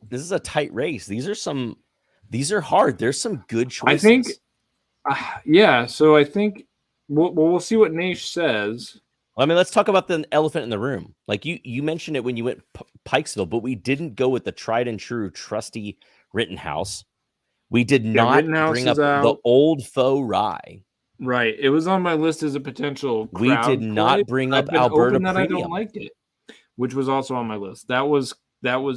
S6: race. These are hard. There's some good choices.
S4: I think, yeah. So I think we'll see what Nash says.
S6: I mean, let's talk about the elephant in the room. Like you mentioned it when you went Pikesville, but we didn't go with the tried and true, trusty Rittenhouse. We did not bring up the old faux rye.
S4: Right. It was on my list as a potential crowd
S6: We did not bring up Alberta Premium.
S4: I don't like it, which was also on my list. That was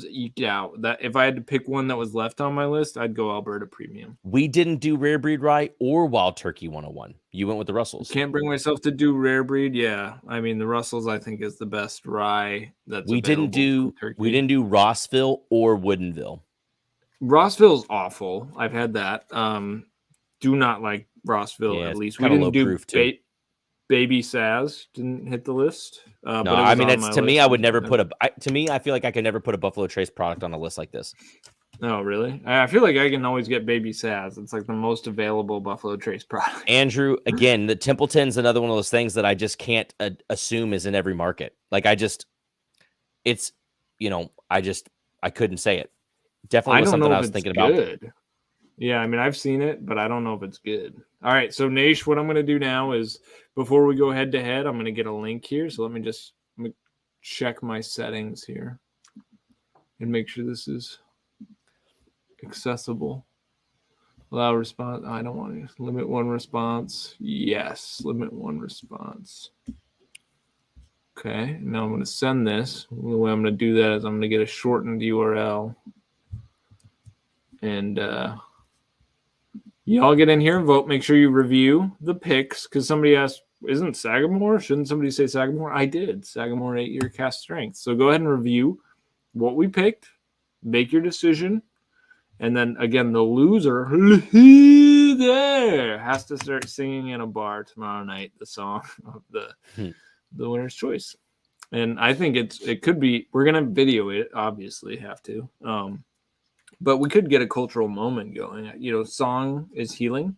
S4: eked out. That if I had to pick one that was left on my list, I'd go Alberta Premium.
S6: We didn't do Rare Breed Rye or Wild Turkey 101. You went with the Russells.
S4: Can't bring myself to do Rare Breed. Yeah, I mean the Russells I think is the best rye that's
S6: we didn't do Rossville or Woodinville.
S4: Rossville's awful. I've had that. Do not like Rossville. At least we didn't do Baby Saz. Didn't hit the list.
S6: No, I mean it's to me. I would never put to me. I feel like I could never put a Buffalo Trace product on a list like this.
S4: Oh, really? I feel like I can always get Baby Saz. It's like the most available Buffalo Trace product.
S6: Andrew, again, the Templeton's another one of those things that I just can't assume is in every market. Like I couldn't say it. Definitely was something I was thinking about.
S4: Yeah, I mean, I've seen it, but I don't know if it's good. All right, so Nash, what I'm going to do now is before we go head to head, I'm going to get a link here. So let me check my settings here and make sure this is accessible. Allow response. I don't want to limit one response. Yes, limit one response. Okay, now I'm going to send this. The way I'm going to do that is I'm going to get a shortened URL. And y'all get in here and vote. Make sure you review the picks because somebody asked, isn't Sagamore? Shouldn't somebody say Sagamore? I did. Sagamore 8-year cast strength. So go ahead and review what we picked. Make your decision. And then, again, the loser there has to start singing in a bar tomorrow night the song of the winner's choice. And I think it could be – we're going to video it, obviously, have to. But we could get a cultural moment going. You know, song is healing.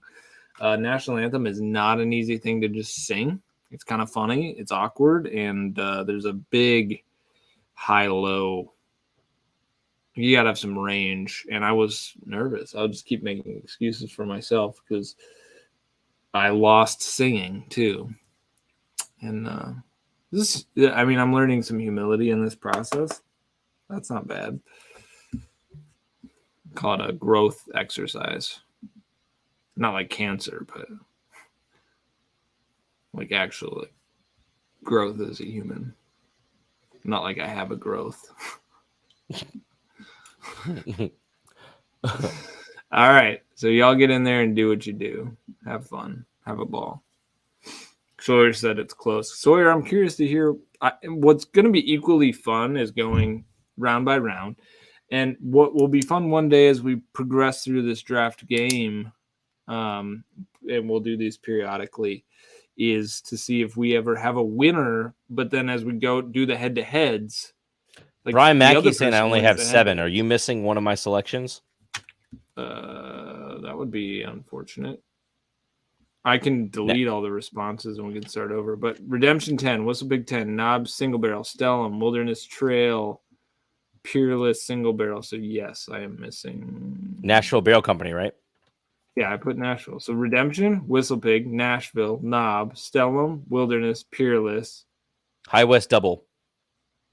S4: National Anthem is not an easy thing to just sing. It's kind of funny. It's awkward. And there's a big high-low. You got to have some range. And I was nervous. I'll just keep making excuses for myself because I lost singing too. And I'm learning some humility in this process. That's not bad. Call it a growth exercise. Not like cancer, but like actual growth as a human. Not like I have a growth. All right. So y'all get in there and do what you do. Have fun. Have a ball. Sawyer said it's close. Sawyer, I'm curious to hear what's going to be equally fun is going round by round. And what will be fun one day as we progress through this draft game, and we'll do these periodically, is to see if we ever have a winner. But then as we go do the head-to-heads, like
S6: Brian Mackey's saying I only have 7. Are you missing one of my selections?
S4: That would be unfortunate. I can delete all the responses and we can start over. But Redemption 10, what's a Big 10? Knobs, Single Barrel, Stellum, Wilderness Trail, Peerless, Single Barrel. So yes, I am missing
S6: Nashville Barrel Company, right?
S4: Yeah, I put Nashville. So Redemption, Whistle Pig, Nashville, Knob, Stellum, Wilderness, Peerless,
S6: High West Double.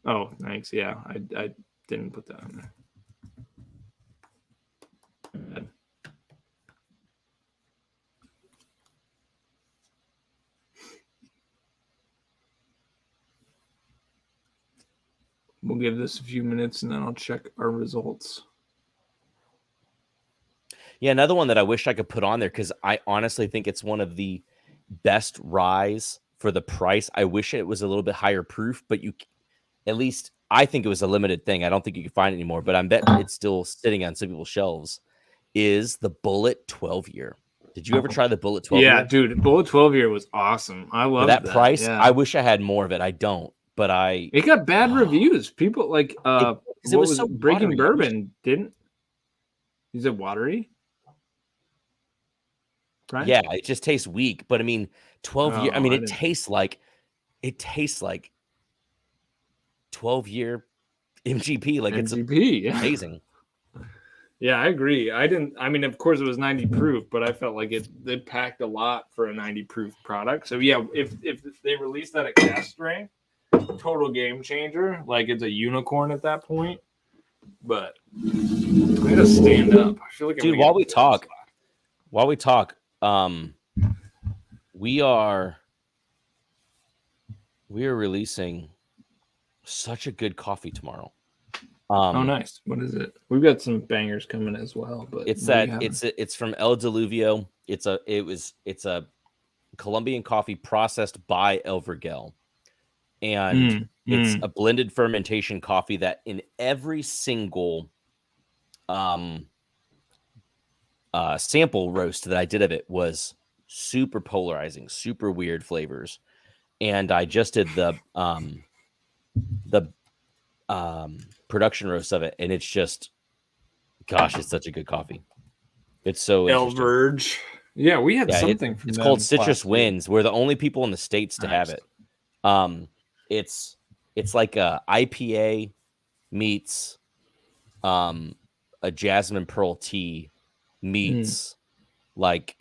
S4: Oh, thanks. Yeah, I didn't put that on there. We'll give this a few minutes and then I'll check our results.
S6: Yeah, another one that I wish I could put on there because I honestly think it's one of the best ryes for the price. I wish it was a little bit higher proof, but at least I think it was a limited thing. I don't think you can find it anymore, but I bet it's still sitting on some people's shelves. Is the Bullet 12-year? Did you ever try the Bullet 12-year?
S4: Yeah, dude, Bullet 12-year was awesome. I love
S6: that price. Yeah. I wish I had more of it. I don't, but
S4: it got bad reviews. People like it was so Breaking watery. Bourbon didn't. Is it watery? Right?
S6: Yeah, it just tastes weak. But I mean, 12 years. I mean, it tastes like it tastes like 12-year MGP. Like it's
S4: MGP, yeah.
S6: amazing.
S4: Yeah, I agree. I mean, of course it was 90 proof, but I felt like it packed a lot for a 90 proof product. So yeah, if they released that at cask strength, total game changer. Like it's a unicorn at that point. But I gotta stand up. I feel like
S6: dude, while we talk, we are releasing such a good coffee tomorrow.
S4: Oh, nice. What is it? We've got some bangers coming as well, but
S6: it's from El Diluvio. It's a Colombian coffee processed by El Vergel, and it's a blended fermentation coffee that in every single sample roast that I did of it was super polarizing, super weird flavors. And I just did the production roast of it, and it's just, gosh, it's such a good coffee. It's so
S4: El Verge. Yeah, we had something from
S6: it's
S4: them
S6: called Citrus
S4: week.
S6: Winds. We're the only people in the States to have it. It's like a IPA meets a jasmine pearl tea meets like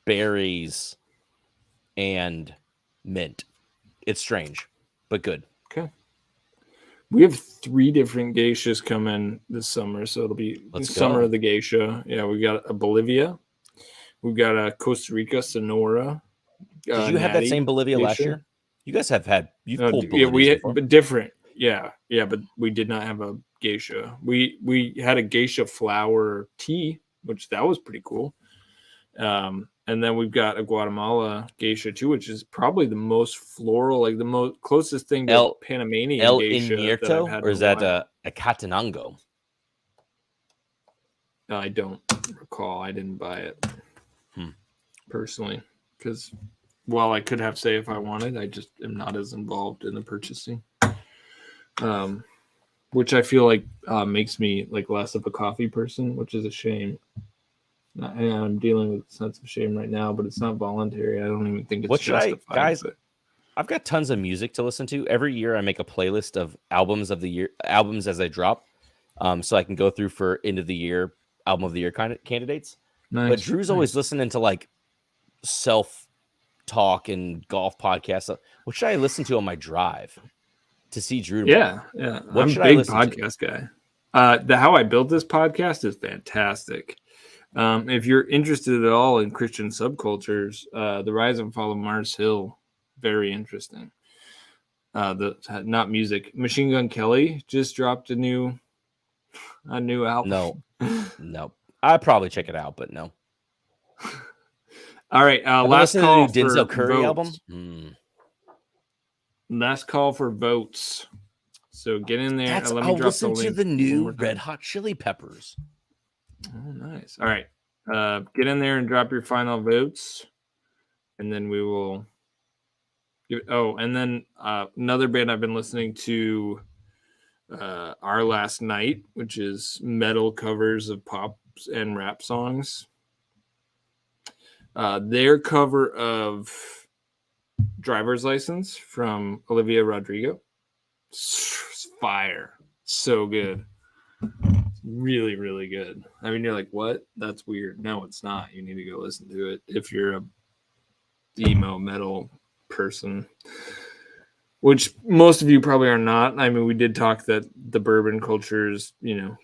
S6: berries and mint. It's strange, but good.
S4: Okay. We have 3 different geishas coming this summer, so it'll be summer of the geisha. Yeah, we got a Bolivia. We've got a Costa Rica Sonora.
S6: Did you have that same Bolivia
S4: geisha
S6: last year? You guys have had pulled
S4: yeah, we had,
S6: before.
S4: but different. Yeah, but we did not have a geisha. We had a geisha flower tea, which that was pretty cool. And then we've got a Guatemala geisha too, which is probably the most floral, like the most closest thing to Panamanian
S6: El
S4: geisha
S6: Inierto,
S4: that I've had
S6: or is that a Catenango?
S4: I don't recall. I didn't buy it personally because while I could have say if I wanted, I just am not as involved in the purchasing. Which I feel like makes me like less of a coffee person, which is a shame. And I'm dealing with a sense of shame right now, but it's not voluntary. I don't even think it's justified.
S6: Guys, I've got tons of music to listen to. Every year I make a playlist of albums of the year, albums as they drop, so I can go through for end of the year, album of the year kind of candidates. Nice. But Drew's always listening to like self-talk and golf podcasts. What should I listen to on my drive to see Drew tomorrow?
S4: Yeah.
S6: What
S4: I'm
S6: should
S4: a big podcast guy. The How I Built This podcast is fantastic. If you're interested at all in Christian subcultures, The Rise and Fall of Mars Hill, very interesting. Not music. Machine Gun Kelly just dropped a new album.
S6: No. I'd probably check it out, but no.
S4: All right, last call
S6: for Denzel Curry
S4: votes.
S6: album.
S4: Last call for votes. So get in there.
S6: Let me
S4: drop
S6: listen
S4: the link
S6: to the new Red Hot Chili Peppers.
S4: Oh, nice. All right. Get in there and drop your final votes, and then we will give it. Oh, and then another band I've been listening to, Our Last Night, which is metal covers of pop and rap songs. Their cover of Driver's License from Olivia Rodrigo. Fire. So good. Really, really good. I mean, you're like, what? That's weird. No, it's not. You need to go listen to it if you're a emo metal person, which most of you probably are not. I mean, we did talk that the bourbon culture is,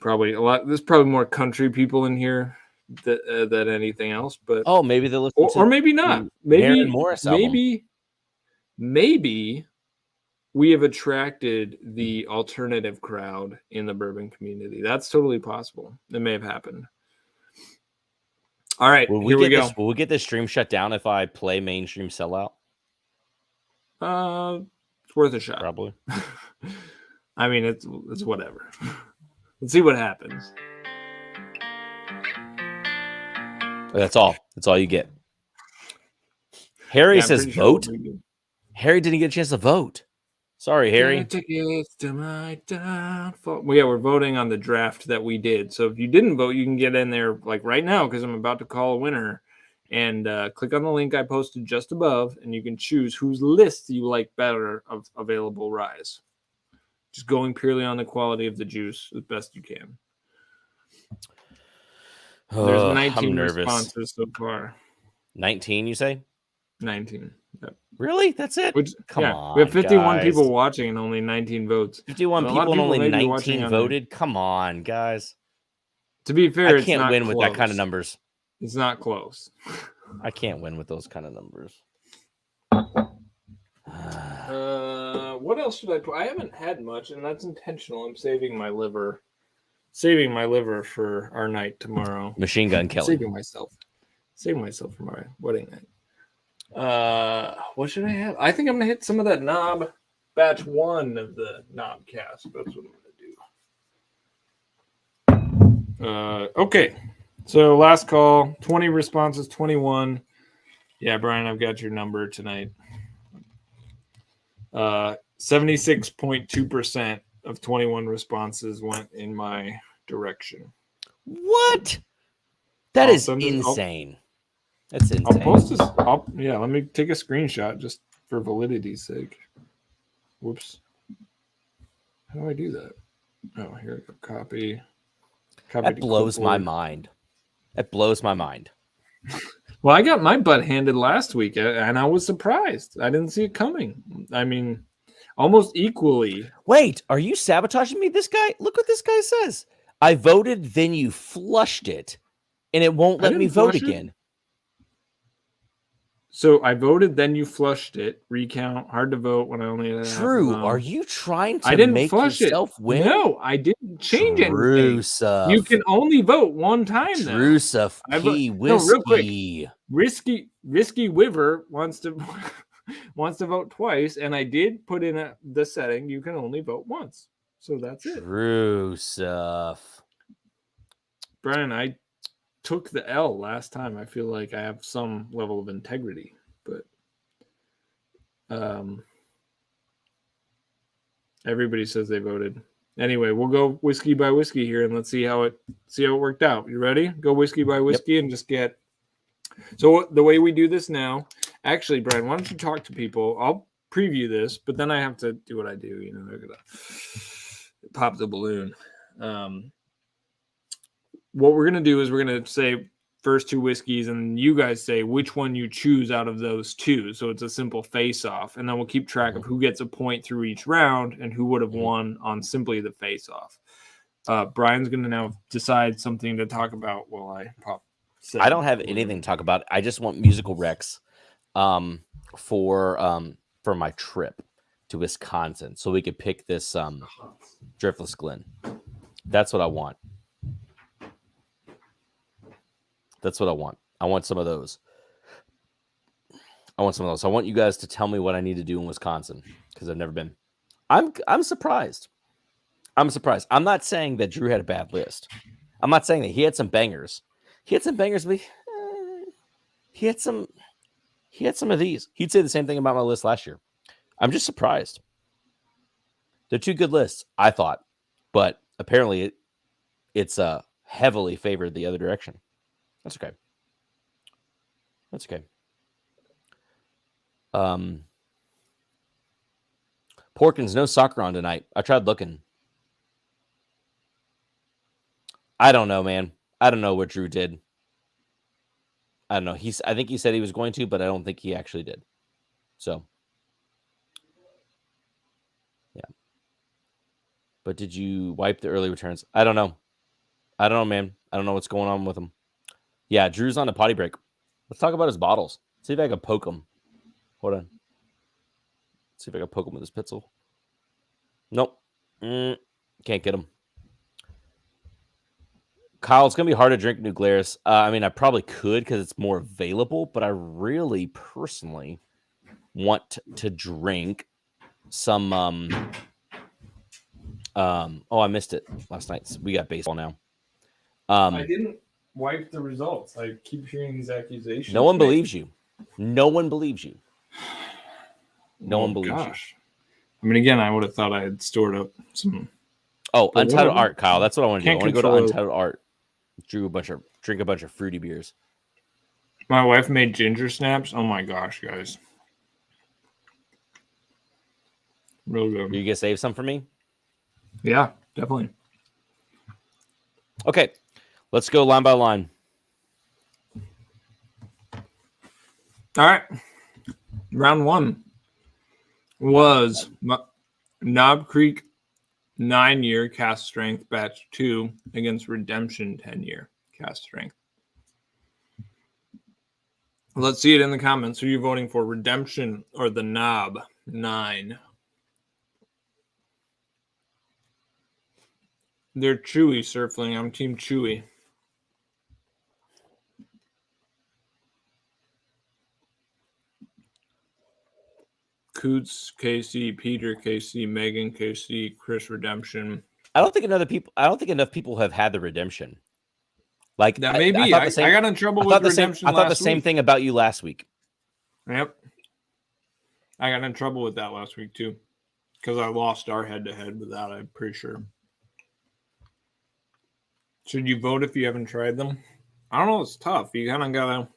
S4: probably a lot. There's probably more country people in here than anything else. But
S6: maybe they'll listen
S4: or maybe not. Maybe
S6: Morris
S4: maybe we have attracted the alternative crowd in the bourbon community. That's totally possible. It may have happened. All right, here we go.
S6: Will we get this stream shut down if I play mainstream sellout?
S4: It's worth a shot.
S6: Probably.
S4: I mean, it's whatever. Let's see what happens.
S6: That's all. That's all you get. Harry says vote. Harry didn't get a chance to vote. Sorry, Harry.
S4: Tickets to my downfall. Well, yeah, we're voting on the draft that we did. So if you didn't vote, you can get in there like right now because I'm about to call a winner, And click on the link I posted just above, and you can choose whose list you like better of available ryes. Just going purely on the quality of the juice as best you can. There's 19 responses so far.
S6: 19, you say?
S4: 19. Yep.
S6: Really? That's it? Come on.
S4: We have 51
S6: guys.
S4: people watching and only 19 votes.
S6: 51 people and only 19 voted? Come on, guys.
S4: To be fair,
S6: I can't win with that kind of numbers.
S4: It's not close.
S6: I can't win with those kind of numbers.
S4: What else should I put? I haven't had much, and that's intentional. I'm saving my liver for our night tomorrow.
S6: Machine Gun Kelly.
S4: Saving myself for my wedding night. What should I have? I think I'm gonna hit some of that knob batch 1 of the knob cast. That's what I'm gonna do. Okay. So last call, 20 responses, 21. Yeah, Brian, I've got your number tonight. 76.2% of 21 responses went in my direction.
S6: What? That is insane. That's insane.
S4: I'll post this. Let me take a screenshot just for validity's sake. Whoops. How do I do that? Oh, here we go. Copy.
S6: That blows my mind. That blows my mind.
S4: Well, I got my butt handed last week, and I was surprised. I didn't see it coming. I mean, almost equally.
S6: Wait, are you sabotaging me? This guy, look what this guy says. I voted, then you flushed it, and it won't let me vote again.
S4: So I voted, then you flushed it. Recount, hard to vote when I only had
S6: Drew, are you trying to
S4: make yourself win? No, I didn't change anything. You can only vote one time now.
S6: Drusuf P. Whiskey.
S4: Real quick. Risky Wiver wants to vote twice, and I did put in the setting you can only vote once. So that's it.
S6: Drusuf.
S4: Brian, I took the L last time. I feel like I have some level of integrity, but everybody says they voted. Anyway, we'll go whiskey by whiskey here, and let's see how it worked out. You ready? Go whiskey by whiskey and just get. So the way we do this now, actually, Brian, why don't you talk to people? I'll preview this, but then I have to do what I do. You know, I gotta pop the balloon. What we're going to do is we're going to say first 2 whiskeys, and you guys say which one you choose out of those 2. So it's a simple face-off, and then we'll keep track of who gets a point through each round and who would have won on simply the face-off. Brian's going to now decide something to talk about while I pop.
S6: I don't have anything to talk about. I just want musical recs for my trip to Wisconsin, so we could pick this Driftless Glen. That's what I want. That's what I want. I want some of those. I want you guys to tell me what I need to do in Wisconsin because I've never been. I'm surprised. I'm not saying that Drew had a bad list. I'm not saying that he had some bangers. But he had some of these. He'd say the same thing about my list last year. I'm just surprised. They're 2 good lists, I thought, but apparently it's heavily favored the other direction. That's okay. Porkins, no soccer on tonight. I tried looking. I don't know, man. I don't know what Drew did. I don't know. I think he said he was going to, but I don't think he actually did. So, yeah. But did you wipe the early returns? I don't know, man. I don't know what's going on with him. Yeah, Drew's on a potty break. Let's talk about his bottles. See if I can poke him. Hold on. See if I can poke him with his pencil. Nope. Can't get him. Kyle, it's going to be hard to drink New Glarus. I mean, I probably could because it's more available, but I really personally want to drink some. I missed it last night. We got baseball now.
S4: I didn't wipe the results. I keep hearing these accusations.
S6: No one believes you. No one believes you. No one believes you.
S4: I mean, again, I would have thought I had stored up some.
S6: Oh, Untitled Art, Kyle. That's what I want to do. I want to go to Untitled Art. Drink a bunch of fruity beers.
S4: My wife made ginger snaps. Oh my gosh, guys. Real
S6: Are
S4: good.
S6: you gonna save some for me?
S4: Yeah, definitely.
S6: Okay, let's go line by line.
S4: All right. Round 1 was Knob Creek 9-year cast strength batch 2 against Redemption 10-year cast strength. Let's see it in the comments. Are you voting for Redemption or the Knob 9? They're Chewy, Surfling. I'm Team Chewy. Coots, KC, Peter, KC, Megan, KC, Chris, Redemption.
S6: I don't think enough people have had the Redemption. Like
S4: That may be. I got in trouble with Redemption last week.
S6: I thought the same thing about you last week.
S4: Yep. I got in trouble with that last week too, because I lost our head-to-head with that, I'm pretty sure. Should you vote if you haven't tried them? I don't know. It's tough. You kind of gotta.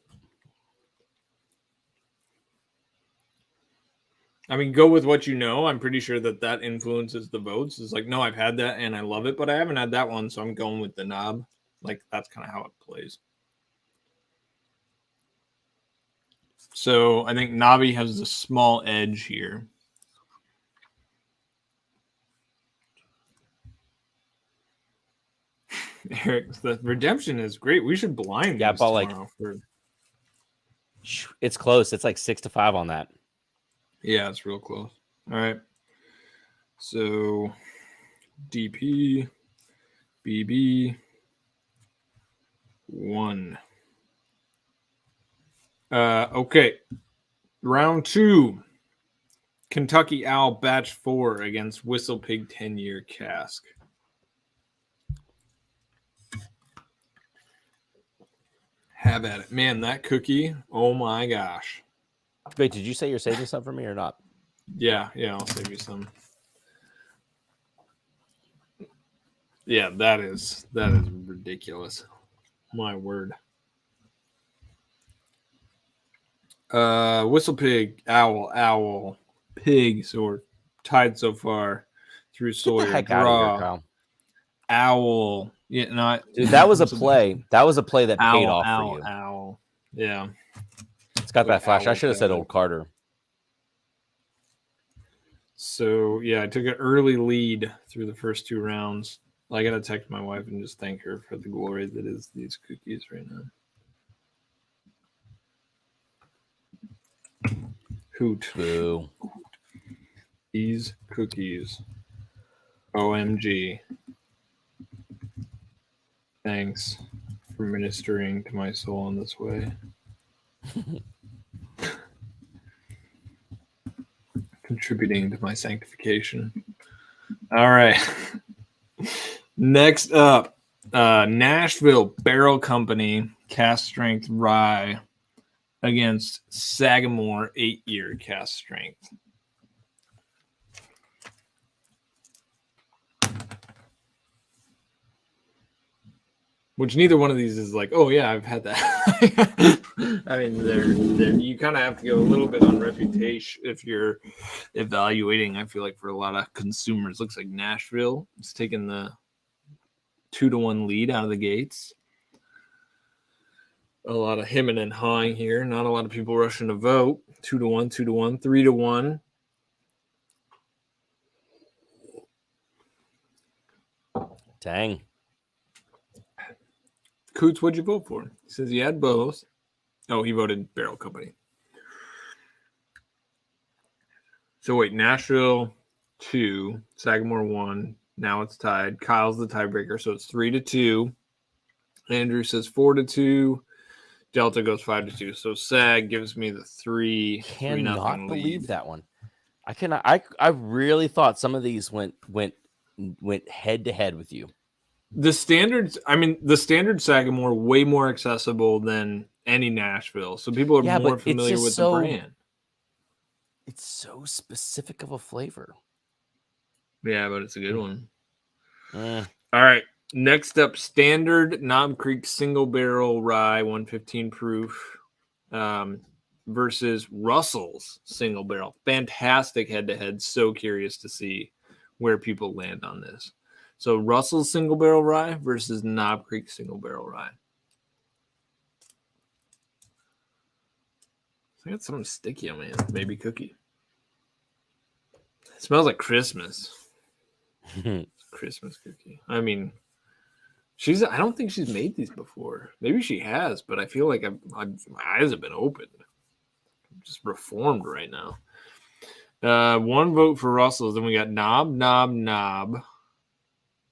S4: I mean, go with what you know. I'm pretty sure that influences the votes. It's like, no, I've had that and I love it, but I haven't had that one, so I'm going with the Knob. Like, that's kind of how it plays. So I think Nabi has the small edge here. Eric, the Redemption is great. We should blind.
S6: Yeah, but like, it's close. It's like 6-5 on that.
S4: Yeah, it's real close. All right. So DP, BB, 1. Okay. Round 2. Kentucky Owl Batch 4 against Whistle Pig 10-year cask. Have at it. Man, that cookie, oh my gosh.
S6: Wait, did you say you're saving some for me or not?
S4: Yeah, I'll save you some. Yeah, that is ridiculous. My word. Whistle Pig, Owl, Pig, so we're tied so far through Sawyer.
S6: Get the heck out of here, Kyle.
S4: Owl. Yeah, no,
S6: dude, that was a play. That was a play that paid off for you.
S4: Owl. Yeah.
S6: It's got that flash. I should have said Old Carter.
S4: So, yeah, I took an early lead through the first 2 rounds. I got to text my wife and just thank her for the glory that is these cookies right now. Hoot.
S6: Boo.
S4: These cookies. OMG. Thanks for ministering to my soul in this way. Contributing to my sanctification. All right. Next up, Nashville Barrel Company cast strength rye against Sagamore 8-year cast strength. Which neither one of these is like, oh yeah, I've had that. I mean, they're you kind of have to go a little bit on reputation if you're evaluating. I feel like for a lot of consumers, looks like Nashville is taking the 2-1 lead out of the gates. A lot of hemming and hawing here. Not a lot of people rushing to vote. 2-1, 2-1, 3-1.
S6: Dang.
S4: Coots, what'd you vote for? He says he had both. Oh, he voted Barrel Company. So wait, Nashville 2, Sagamore 1. Now it's tied. Kyle's the tiebreaker, so it's 3-2. Andrew says 4-2. Delta goes 5-2. So Sag gives me the 3.
S6: Cannot believe that one. I cannot. I really thought some of these went head to head with you.
S4: The standards, I mean, the standard Sagamore way more accessible than any Nashville. So people are more familiar with the brand.
S6: It's so specific of a flavor.
S4: Yeah, but it's a good one. All right. Next up, standard Knob Creek single barrel rye, 115 proof versus Russell's single barrel. Fantastic head-to-head. So curious to see where people land on this. So Russell's single barrel rye versus Knob Creek single barrel rye. I got something sticky on my hand. Maybe cookie. It smells like Christmas. Christmas cookie. I mean, I don't think she's made these before. Maybe she has, but I feel like my eyes have been opened. I'm just reformed right now. One vote for Russell's. Then we got Knob.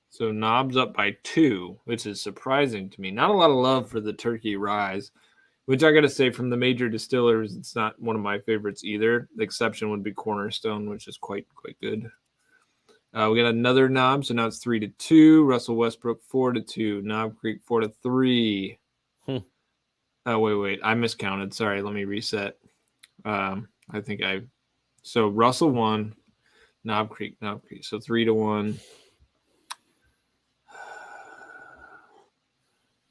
S4: So Knob's up by 2, which is surprising to me. Not a lot of love for the turkey ryes, which I got to say, from the major distillers, it's not one of my favorites either. The exception would be Cornerstone, which is quite good. We got another Knob, so now it's 3-2. Russell Westbrook 4-2. Knob Creek 4-3. Oh wait, I miscounted. Sorry, let me reset. So Russell won. Knob Creek. So 3-1.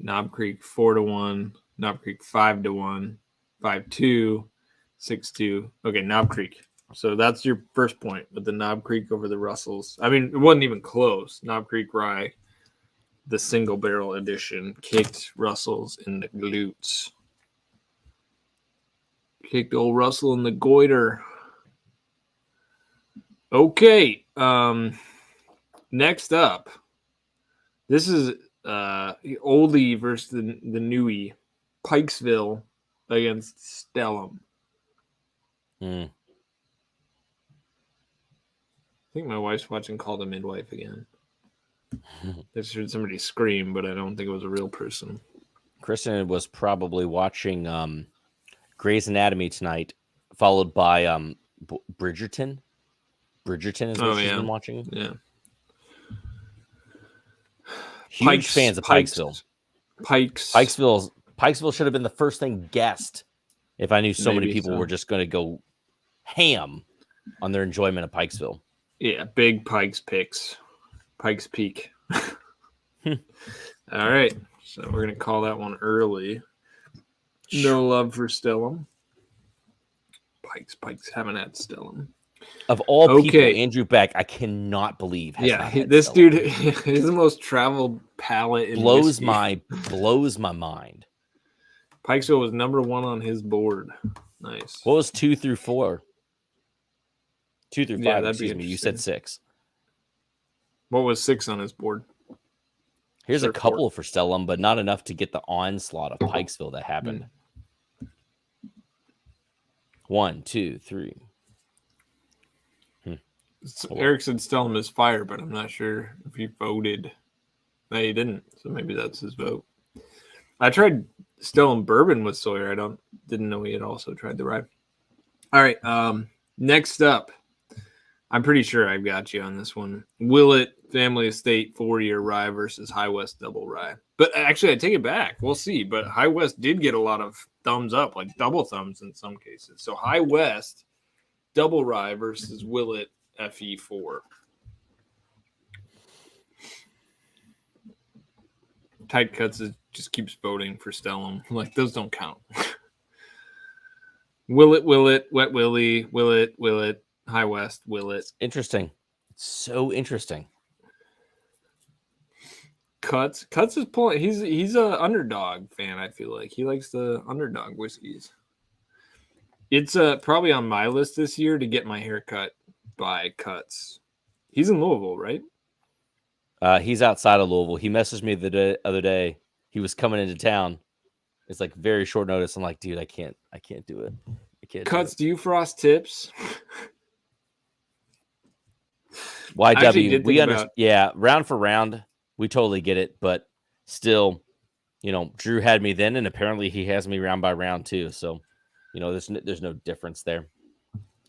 S4: Knob Creek 4-1. Knob Creek 5-1. 5-2. 6-2. Okay, Knob Creek. So that's your first point with the Knob Creek over the Russells. I mean, it wasn't even close. Knob Creek rye, the single barrel edition, kicked Russells in the glutes. Kicked old Russell in the goiter. Okay. Next up, this is oldie versus the newie. Pikesville against Stellum. I think my wife's watching Call the Midwife again. I just heard somebody scream, but I don't think it was a real person.
S6: Kristen was probably watching Grey's Anatomy tonight, followed by Bridgerton. Bridgerton is what she's been watching.
S4: Yeah.
S6: Huge fans of Pikesville. Pikesville should have been the first thing guessed if I knew so many people were just going to go ham on their enjoyment of Pikesville.
S4: Yeah, big Pikes picks. Pikes Peak. All right. So we're going to call that one early. No love for Stellum. Pikes haven't had Stellum.
S6: Of all people, Andrew Beck, I cannot believe.
S4: This Stellum. Dude is the most traveled palate in
S6: blows my mind.
S4: Pikesville was number 1 on his board. Nice.
S6: What was 2 through 4? 2 through 5.
S4: Yeah,
S6: excuse me. You said 6.
S4: What was 6 on his board?
S6: Here's a couple for Stellum, but not enough to get the onslaught of Pikesville that happened. 1, 2, 3.
S4: Eric said Stellum is fire, but I'm not sure if he voted. No, he didn't. So maybe that's his vote. I tried Stellum bourbon with Sawyer. Didn't know he had also tried the rye. All right. Next up, I'm pretty sure I've got you on this one. Willett Family Estate 4-year rye versus High West double rye. But actually, I take it back. We'll see. But High West did get a lot of thumbs up, like double thumbs in some cases. So High West double rye versus Willett FE4. Tight Cuts just keeps voting for Stellum. Like, those don't count. Willett, Wet Willie, Willett, High West, Willett.
S6: Interesting. So interesting.
S4: Cuts is pulling. He's a underdog fan. I feel like he likes the underdog whiskeys. It's probably on my list this year to get my hair cut by Cuts. He's in Louisville, right?
S6: He's outside of Louisville. He messaged me the other day. He was coming into town. It's like very short notice. I'm like, dude, I can't do it. I can't.
S4: Cuts, do you frost tips?
S6: YW, we understand. Yeah, round for round, we totally get it. But still, Drew had me then, and apparently he has me round by round too. So, there's no difference there.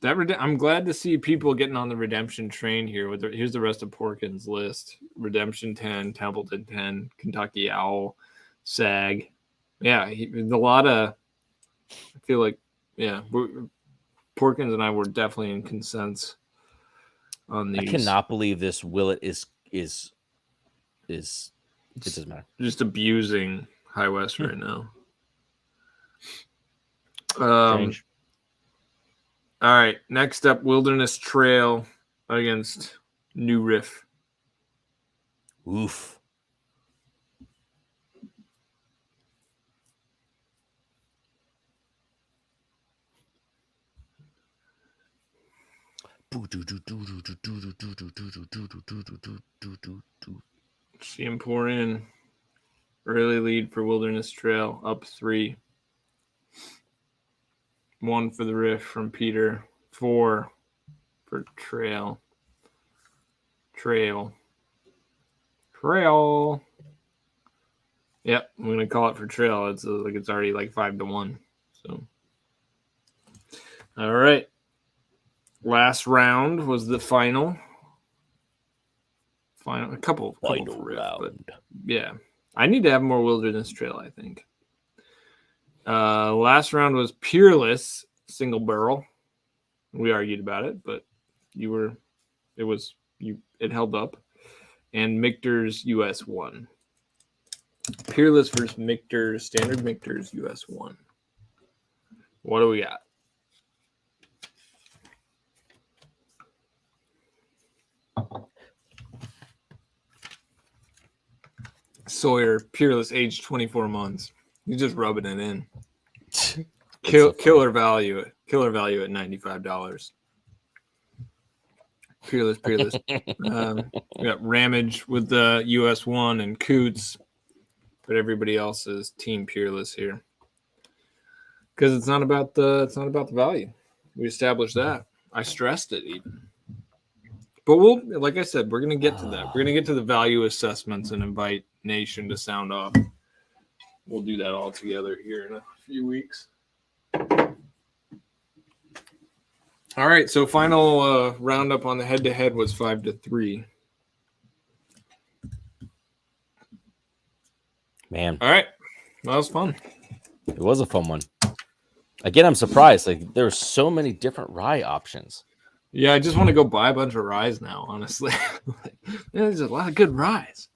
S4: I'm glad to see people getting on the redemption train here. Here's the rest of Porkins' list: Redemption 10, Templeton 10, Kentucky Owl, Sag. Yeah, a lot of. I feel like, Porkins and I were definitely in consens on these.
S6: I cannot believe this Willett is it doesn't matter.
S4: Just abusing High West right now.
S6: Strange.
S4: All right. Next up, Wilderness Trail against New Riff.
S6: Oof.
S4: See him pour in. Early lead for Wilderness Trail, up 3. 1 for the Riff from Peter. 4 for Trail. Yep, I'm gonna call it for Trail. It's already like 5-1. So, all right. Last round was the final. A couple for Riff,
S6: round.
S4: but yeah, I need to have more Wilderness Trail, I think. Last round was Peerless single barrel. We argued about it, but it held up. And Michter's US 1. Peerless versus Michter's, standard Michter's US 1. What do we got? Sawyer, Peerless, age 24 months. He's just rubbing it in. Killer value at $95. Peerless. We got Ramage with the US 1 and Coots, but everybody else is Team Peerless here because it's not about the value. We established that. I stressed it even. But like I said, we're gonna get to that. We're gonna get to the value assessments and invite Nation to sound off. We'll do that all together here in a few weeks. All right, so final roundup on the head-to-head was 5-3.
S6: Man.
S4: All right, that was fun.
S6: It was a fun one. Again, I'm surprised. Like there are so many different rye options.
S4: Yeah, I just want to go buy a bunch of ryes now, honestly. There's a lot of good ryes.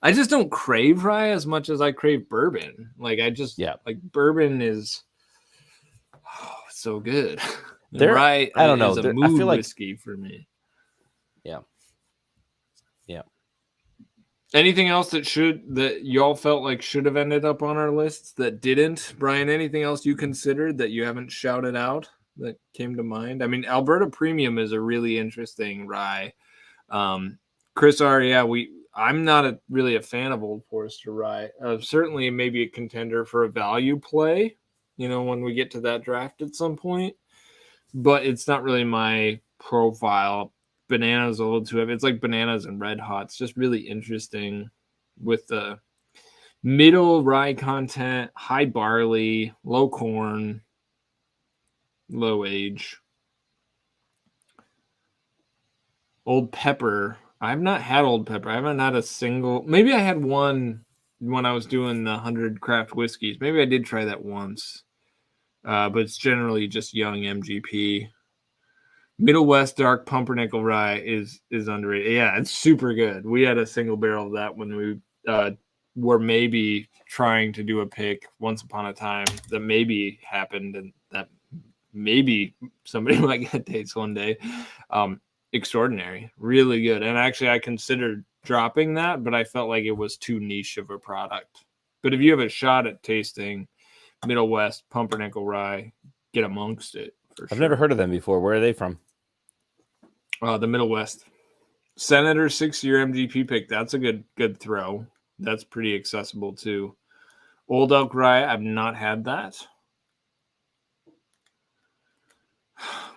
S4: I just don't crave rye as much as I crave bourbon. Like bourbon is so good. Rye,
S6: I don't know.
S4: is a mood
S6: I feel like
S4: whiskey for me.
S6: Yeah.
S4: Anything else that y'all felt like should have ended up on our lists that didn't? Brian, anything else you considered that you haven't shouted out that came to mind? I mean, Alberta Premium is a really interesting rye. Chris R, I'm not really a fan of Old Forester rye. Certainly maybe a contender for a value play, when we get to that draft at some point. But it's not really my profile. Bananas a little too heavy. It's like bananas and red hot. It's just really interesting with the middle rye content, high barley, low corn, low age. Old Pepper. I've not had Old Pepper. I haven't had a single. Maybe I had one when I was doing the 100 craft whiskeys. Maybe I did try that once. But it's generally just young MGP. Middle West Dark Pumpernickel Rye is underrated. Yeah, it's super good. We had a single barrel of that when we were maybe trying to do a pick once upon a time that maybe happened and that maybe somebody might get a taste one day. Extraordinary, really good. And actually, I considered dropping that, but I felt like it was too niche of a product. But if you have a shot at tasting Middle West Pumpernickel Rye, get amongst it.
S6: I've never heard of them before. Where are they from?
S4: The Middle West. Senator 6-year MGP pick. That's a good throw. That's pretty accessible too. Old Elk Rye. I've not had that.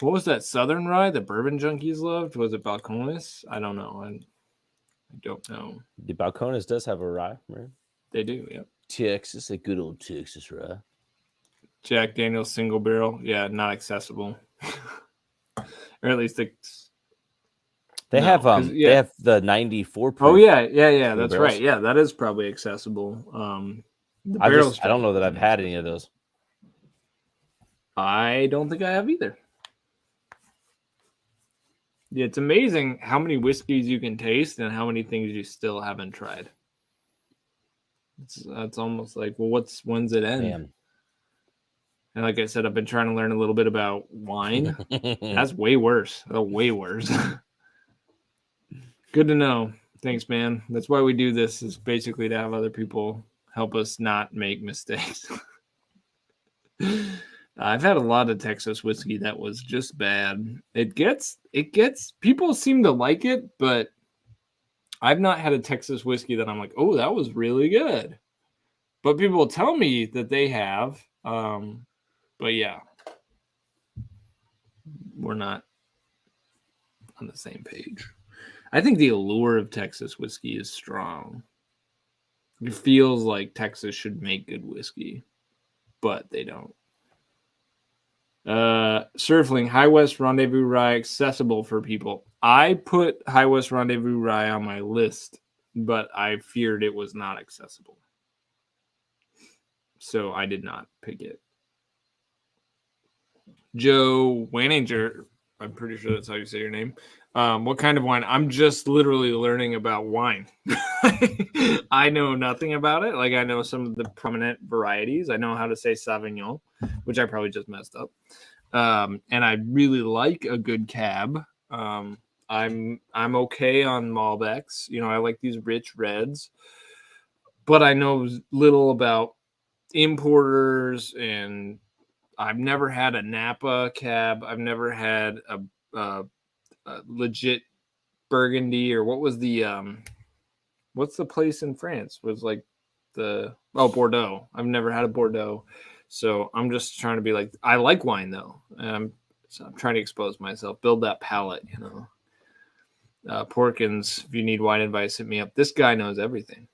S4: What was that Southern Rye the Bourbon Junkies loved? Was it Balcones? I don't know. I don't know.
S6: The Balcones does have a rye, right?
S4: They do, yeah.
S6: Texas, a good old Texas rye.
S4: Jack Daniel's single barrel. Yeah, not accessible. Or at least
S6: they have the 94 proof.
S4: Oh yeah, that's
S6: barrels.
S4: right. Yeah, that is probably accessible.
S6: I don't know that I've had any of those.
S4: I don't think I have either. Yeah, it's amazing how many whiskeys you can taste and how many things you still haven't tried. That's almost like, well, when's it end?
S6: Man.
S4: And like I said, I've been trying to learn a little bit about wine. That's way worse. Oh, way worse. Good to know. Thanks, man. That's why we do this, is basically to have other people help us not make mistakes. I've had a lot of Texas whiskey that was just bad. It gets people seem to like it, but I've not had a Texas whiskey that I'm like, oh, that was really good. But people will tell me that they have. But yeah, we're not on the same page. I think the allure of Texas whiskey is strong. It feels like Texas should make good whiskey, but they don't. Surfling, High West Rendezvous Rye accessible for people. I put High West Rendezvous Rye on my list, but I feared it was not accessible. So I did not pick it. Joe Waninger, I'm pretty sure that's how you say your name. What kind of wine? I'm just literally learning about wine. I know nothing about it. Like, I know some of the prominent varieties. I know how to say Sauvignon, which I probably just messed up. And I really like a good cab. I'm okay on Malbecs. You know, I like these rich reds, but I know little about importers, and I've never had a Napa cab. I've never had a legit Burgundy, or what was the what's the place in France? Was like Bordeaux. I've never had a Bordeaux. So I'm just trying to be like, I like wine though. So I'm trying to expose myself, build that palate, you know. Porkins, if you need wine advice, hit me up. This guy knows everything.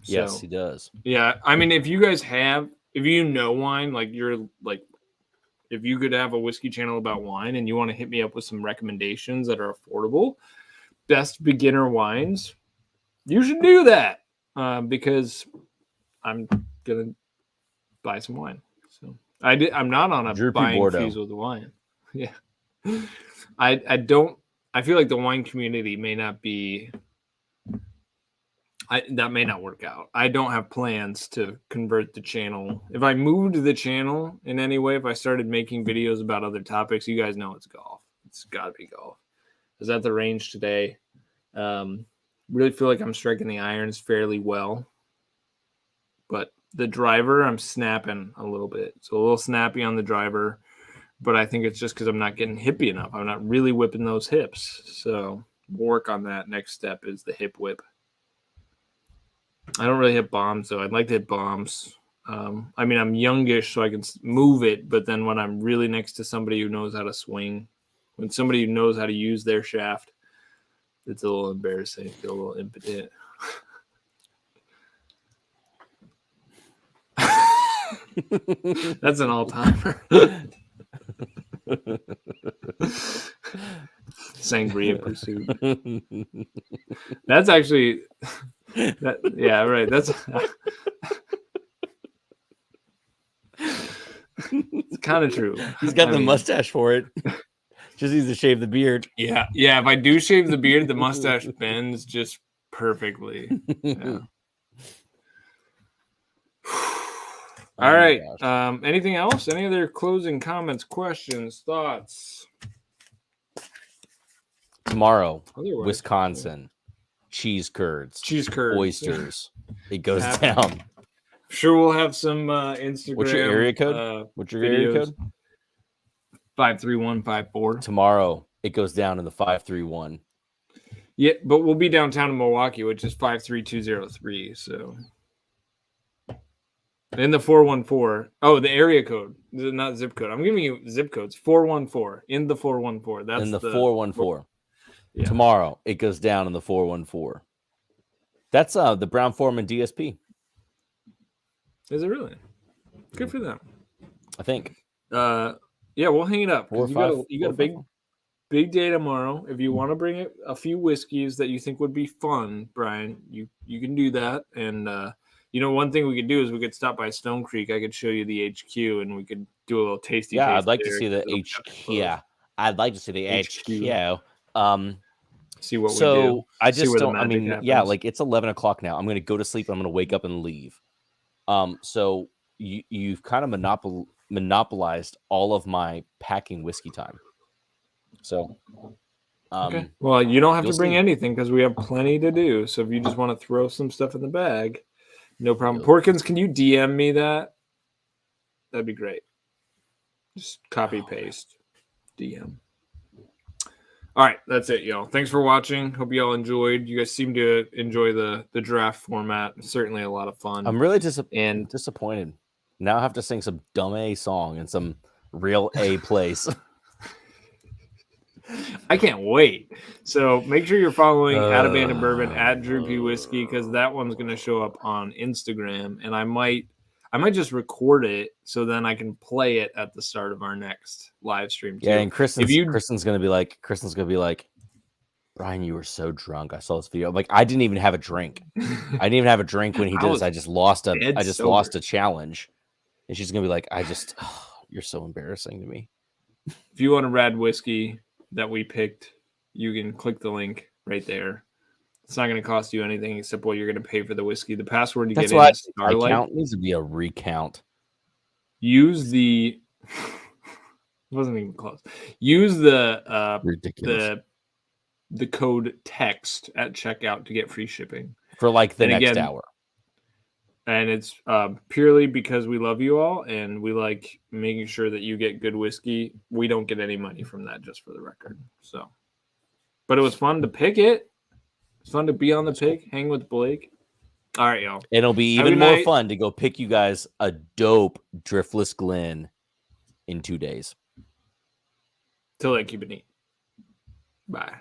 S6: Yes,
S4: So,
S6: he does.
S4: Yeah, I mean, if you guys have, if you know wine, like you're like, if you could have a whiskey channel about wine and you want to hit me up with some recommendations that are affordable, best beginner wines, you should do that, because I'm gonna buy some wine. So I'm not on a
S6: Droopy
S4: buying
S6: Bordeaux.
S4: fees with the wine. Yeah, I don't. I feel like the wine community may not be. That may not work out. I don't have plans to convert the channel. If I moved the channel in any way, if I started making videos about other topics, you guys know it's golf. It's got to be golf. I was at the range today. Really feel like I'm striking the irons fairly well. But the driver, I'm snapping a little bit. So a little snappy on the driver. But I think it's just because I'm not getting hippie enough. I'm not really whipping those hips. So we'll work on that. Next step is the hip whip. I don't really hit bombs, though. I'd like to hit bombs. I mean, I'm youngish, so I can move it. But then when I'm really next to somebody who knows how to swing, when somebody who knows how to use their shaft, it's a little embarrassing. I feel a little impotent. That's an all-timer. Sangria pursuit. That's actually... yeah, right. That's it's kind of true.
S6: He's got the mustache for it. Just needs to shave the beard.
S4: Yeah. If I do shave the beard, the mustache bends just perfectly. Yeah. All right. Anything else? Any other closing comments, questions, thoughts?
S6: Tomorrow,
S4: Otherwise,
S6: Wisconsin. Cheese curds, oysters. It goes down.
S4: Sure, we'll have some Instagram.
S6: What's your area code? What's your area code?
S4: 53154.
S6: Tomorrow, it goes down in the 531.
S4: Yeah, but we'll be downtown in Milwaukee, which is 53203. So in the 414. Oh, the area code, not zip code. I'm giving you zip codes. 414 in the 414. That's
S6: in the 414.
S4: Yeah.
S6: Tomorrow, it goes down in the 414. That's the Brown Foreman DSP.
S4: Is it really? Good for them.
S6: I think.
S4: Yeah, we'll hang it up. You got a big day tomorrow. If you want to bring a few whiskeys that you think would be fun, Brian, you can do that. And one thing we could do is we could stop by Stone Creek. I could show you the HQ, and we could do a little tasty.
S6: Yeah, I'd like to see the HQ. Yeah, I'd like to see the HQ.
S4: See what we do.
S6: I just don't. I mean, happens. Yeah, like it's 11 o'clock now. I'm going to go to sleep. I'm going to wake up and leave. So you've kind of monopolized all of my packing whiskey time. So,
S4: Okay. Well, you don't have to bring
S6: see.
S4: anything because we have plenty to do. So if you just want to throw some stuff in the bag, no problem. Porkins, can you DM me that? That'd be great. Just copy paste DM. All right, that's it, y'all. Thanks for watching. Hope y'all enjoyed. You guys seem to enjoy the draft format. It's certainly a lot of fun.
S6: I'm really disappointed. Now I have to sing some dumb A song in some real A place.
S4: I can't wait. So make sure you're following at Abandoned Bourbon, at Drew P Whiskey, because that one's going to show up on Instagram, and I might just record it so then I can play it at the start of our next live stream too.
S6: Yeah, and Kristen's gonna be like, Brian, you were so drunk. I saw this video. I'm like, I didn't even have a drink. I didn't even have a drink when he did this. I just lost a challenge. And she's gonna be like, you're so embarrassing to me.
S4: If you want a rad whiskey that we picked, you can click the link right there. It's not going to cost you anything except what you're going to pay for the whiskey. The password to get in is Starlight.
S6: Count needs to be a recount.
S4: Use the wasn't even close. Use the
S6: ridiculous
S4: the code text at checkout to get free shipping
S6: for like the next hour.
S4: And it's purely because we love you all and we like making sure that you get good whiskey. We don't get any money from that, just for the record. So, but it was fun to pick it. It's fun to be on the pick, hang with Blake. All right, y'all.
S6: It'll be even more fun to go pick you guys a dope Driftless Glen in 2 days.
S4: Till then, keep it neat. Bye.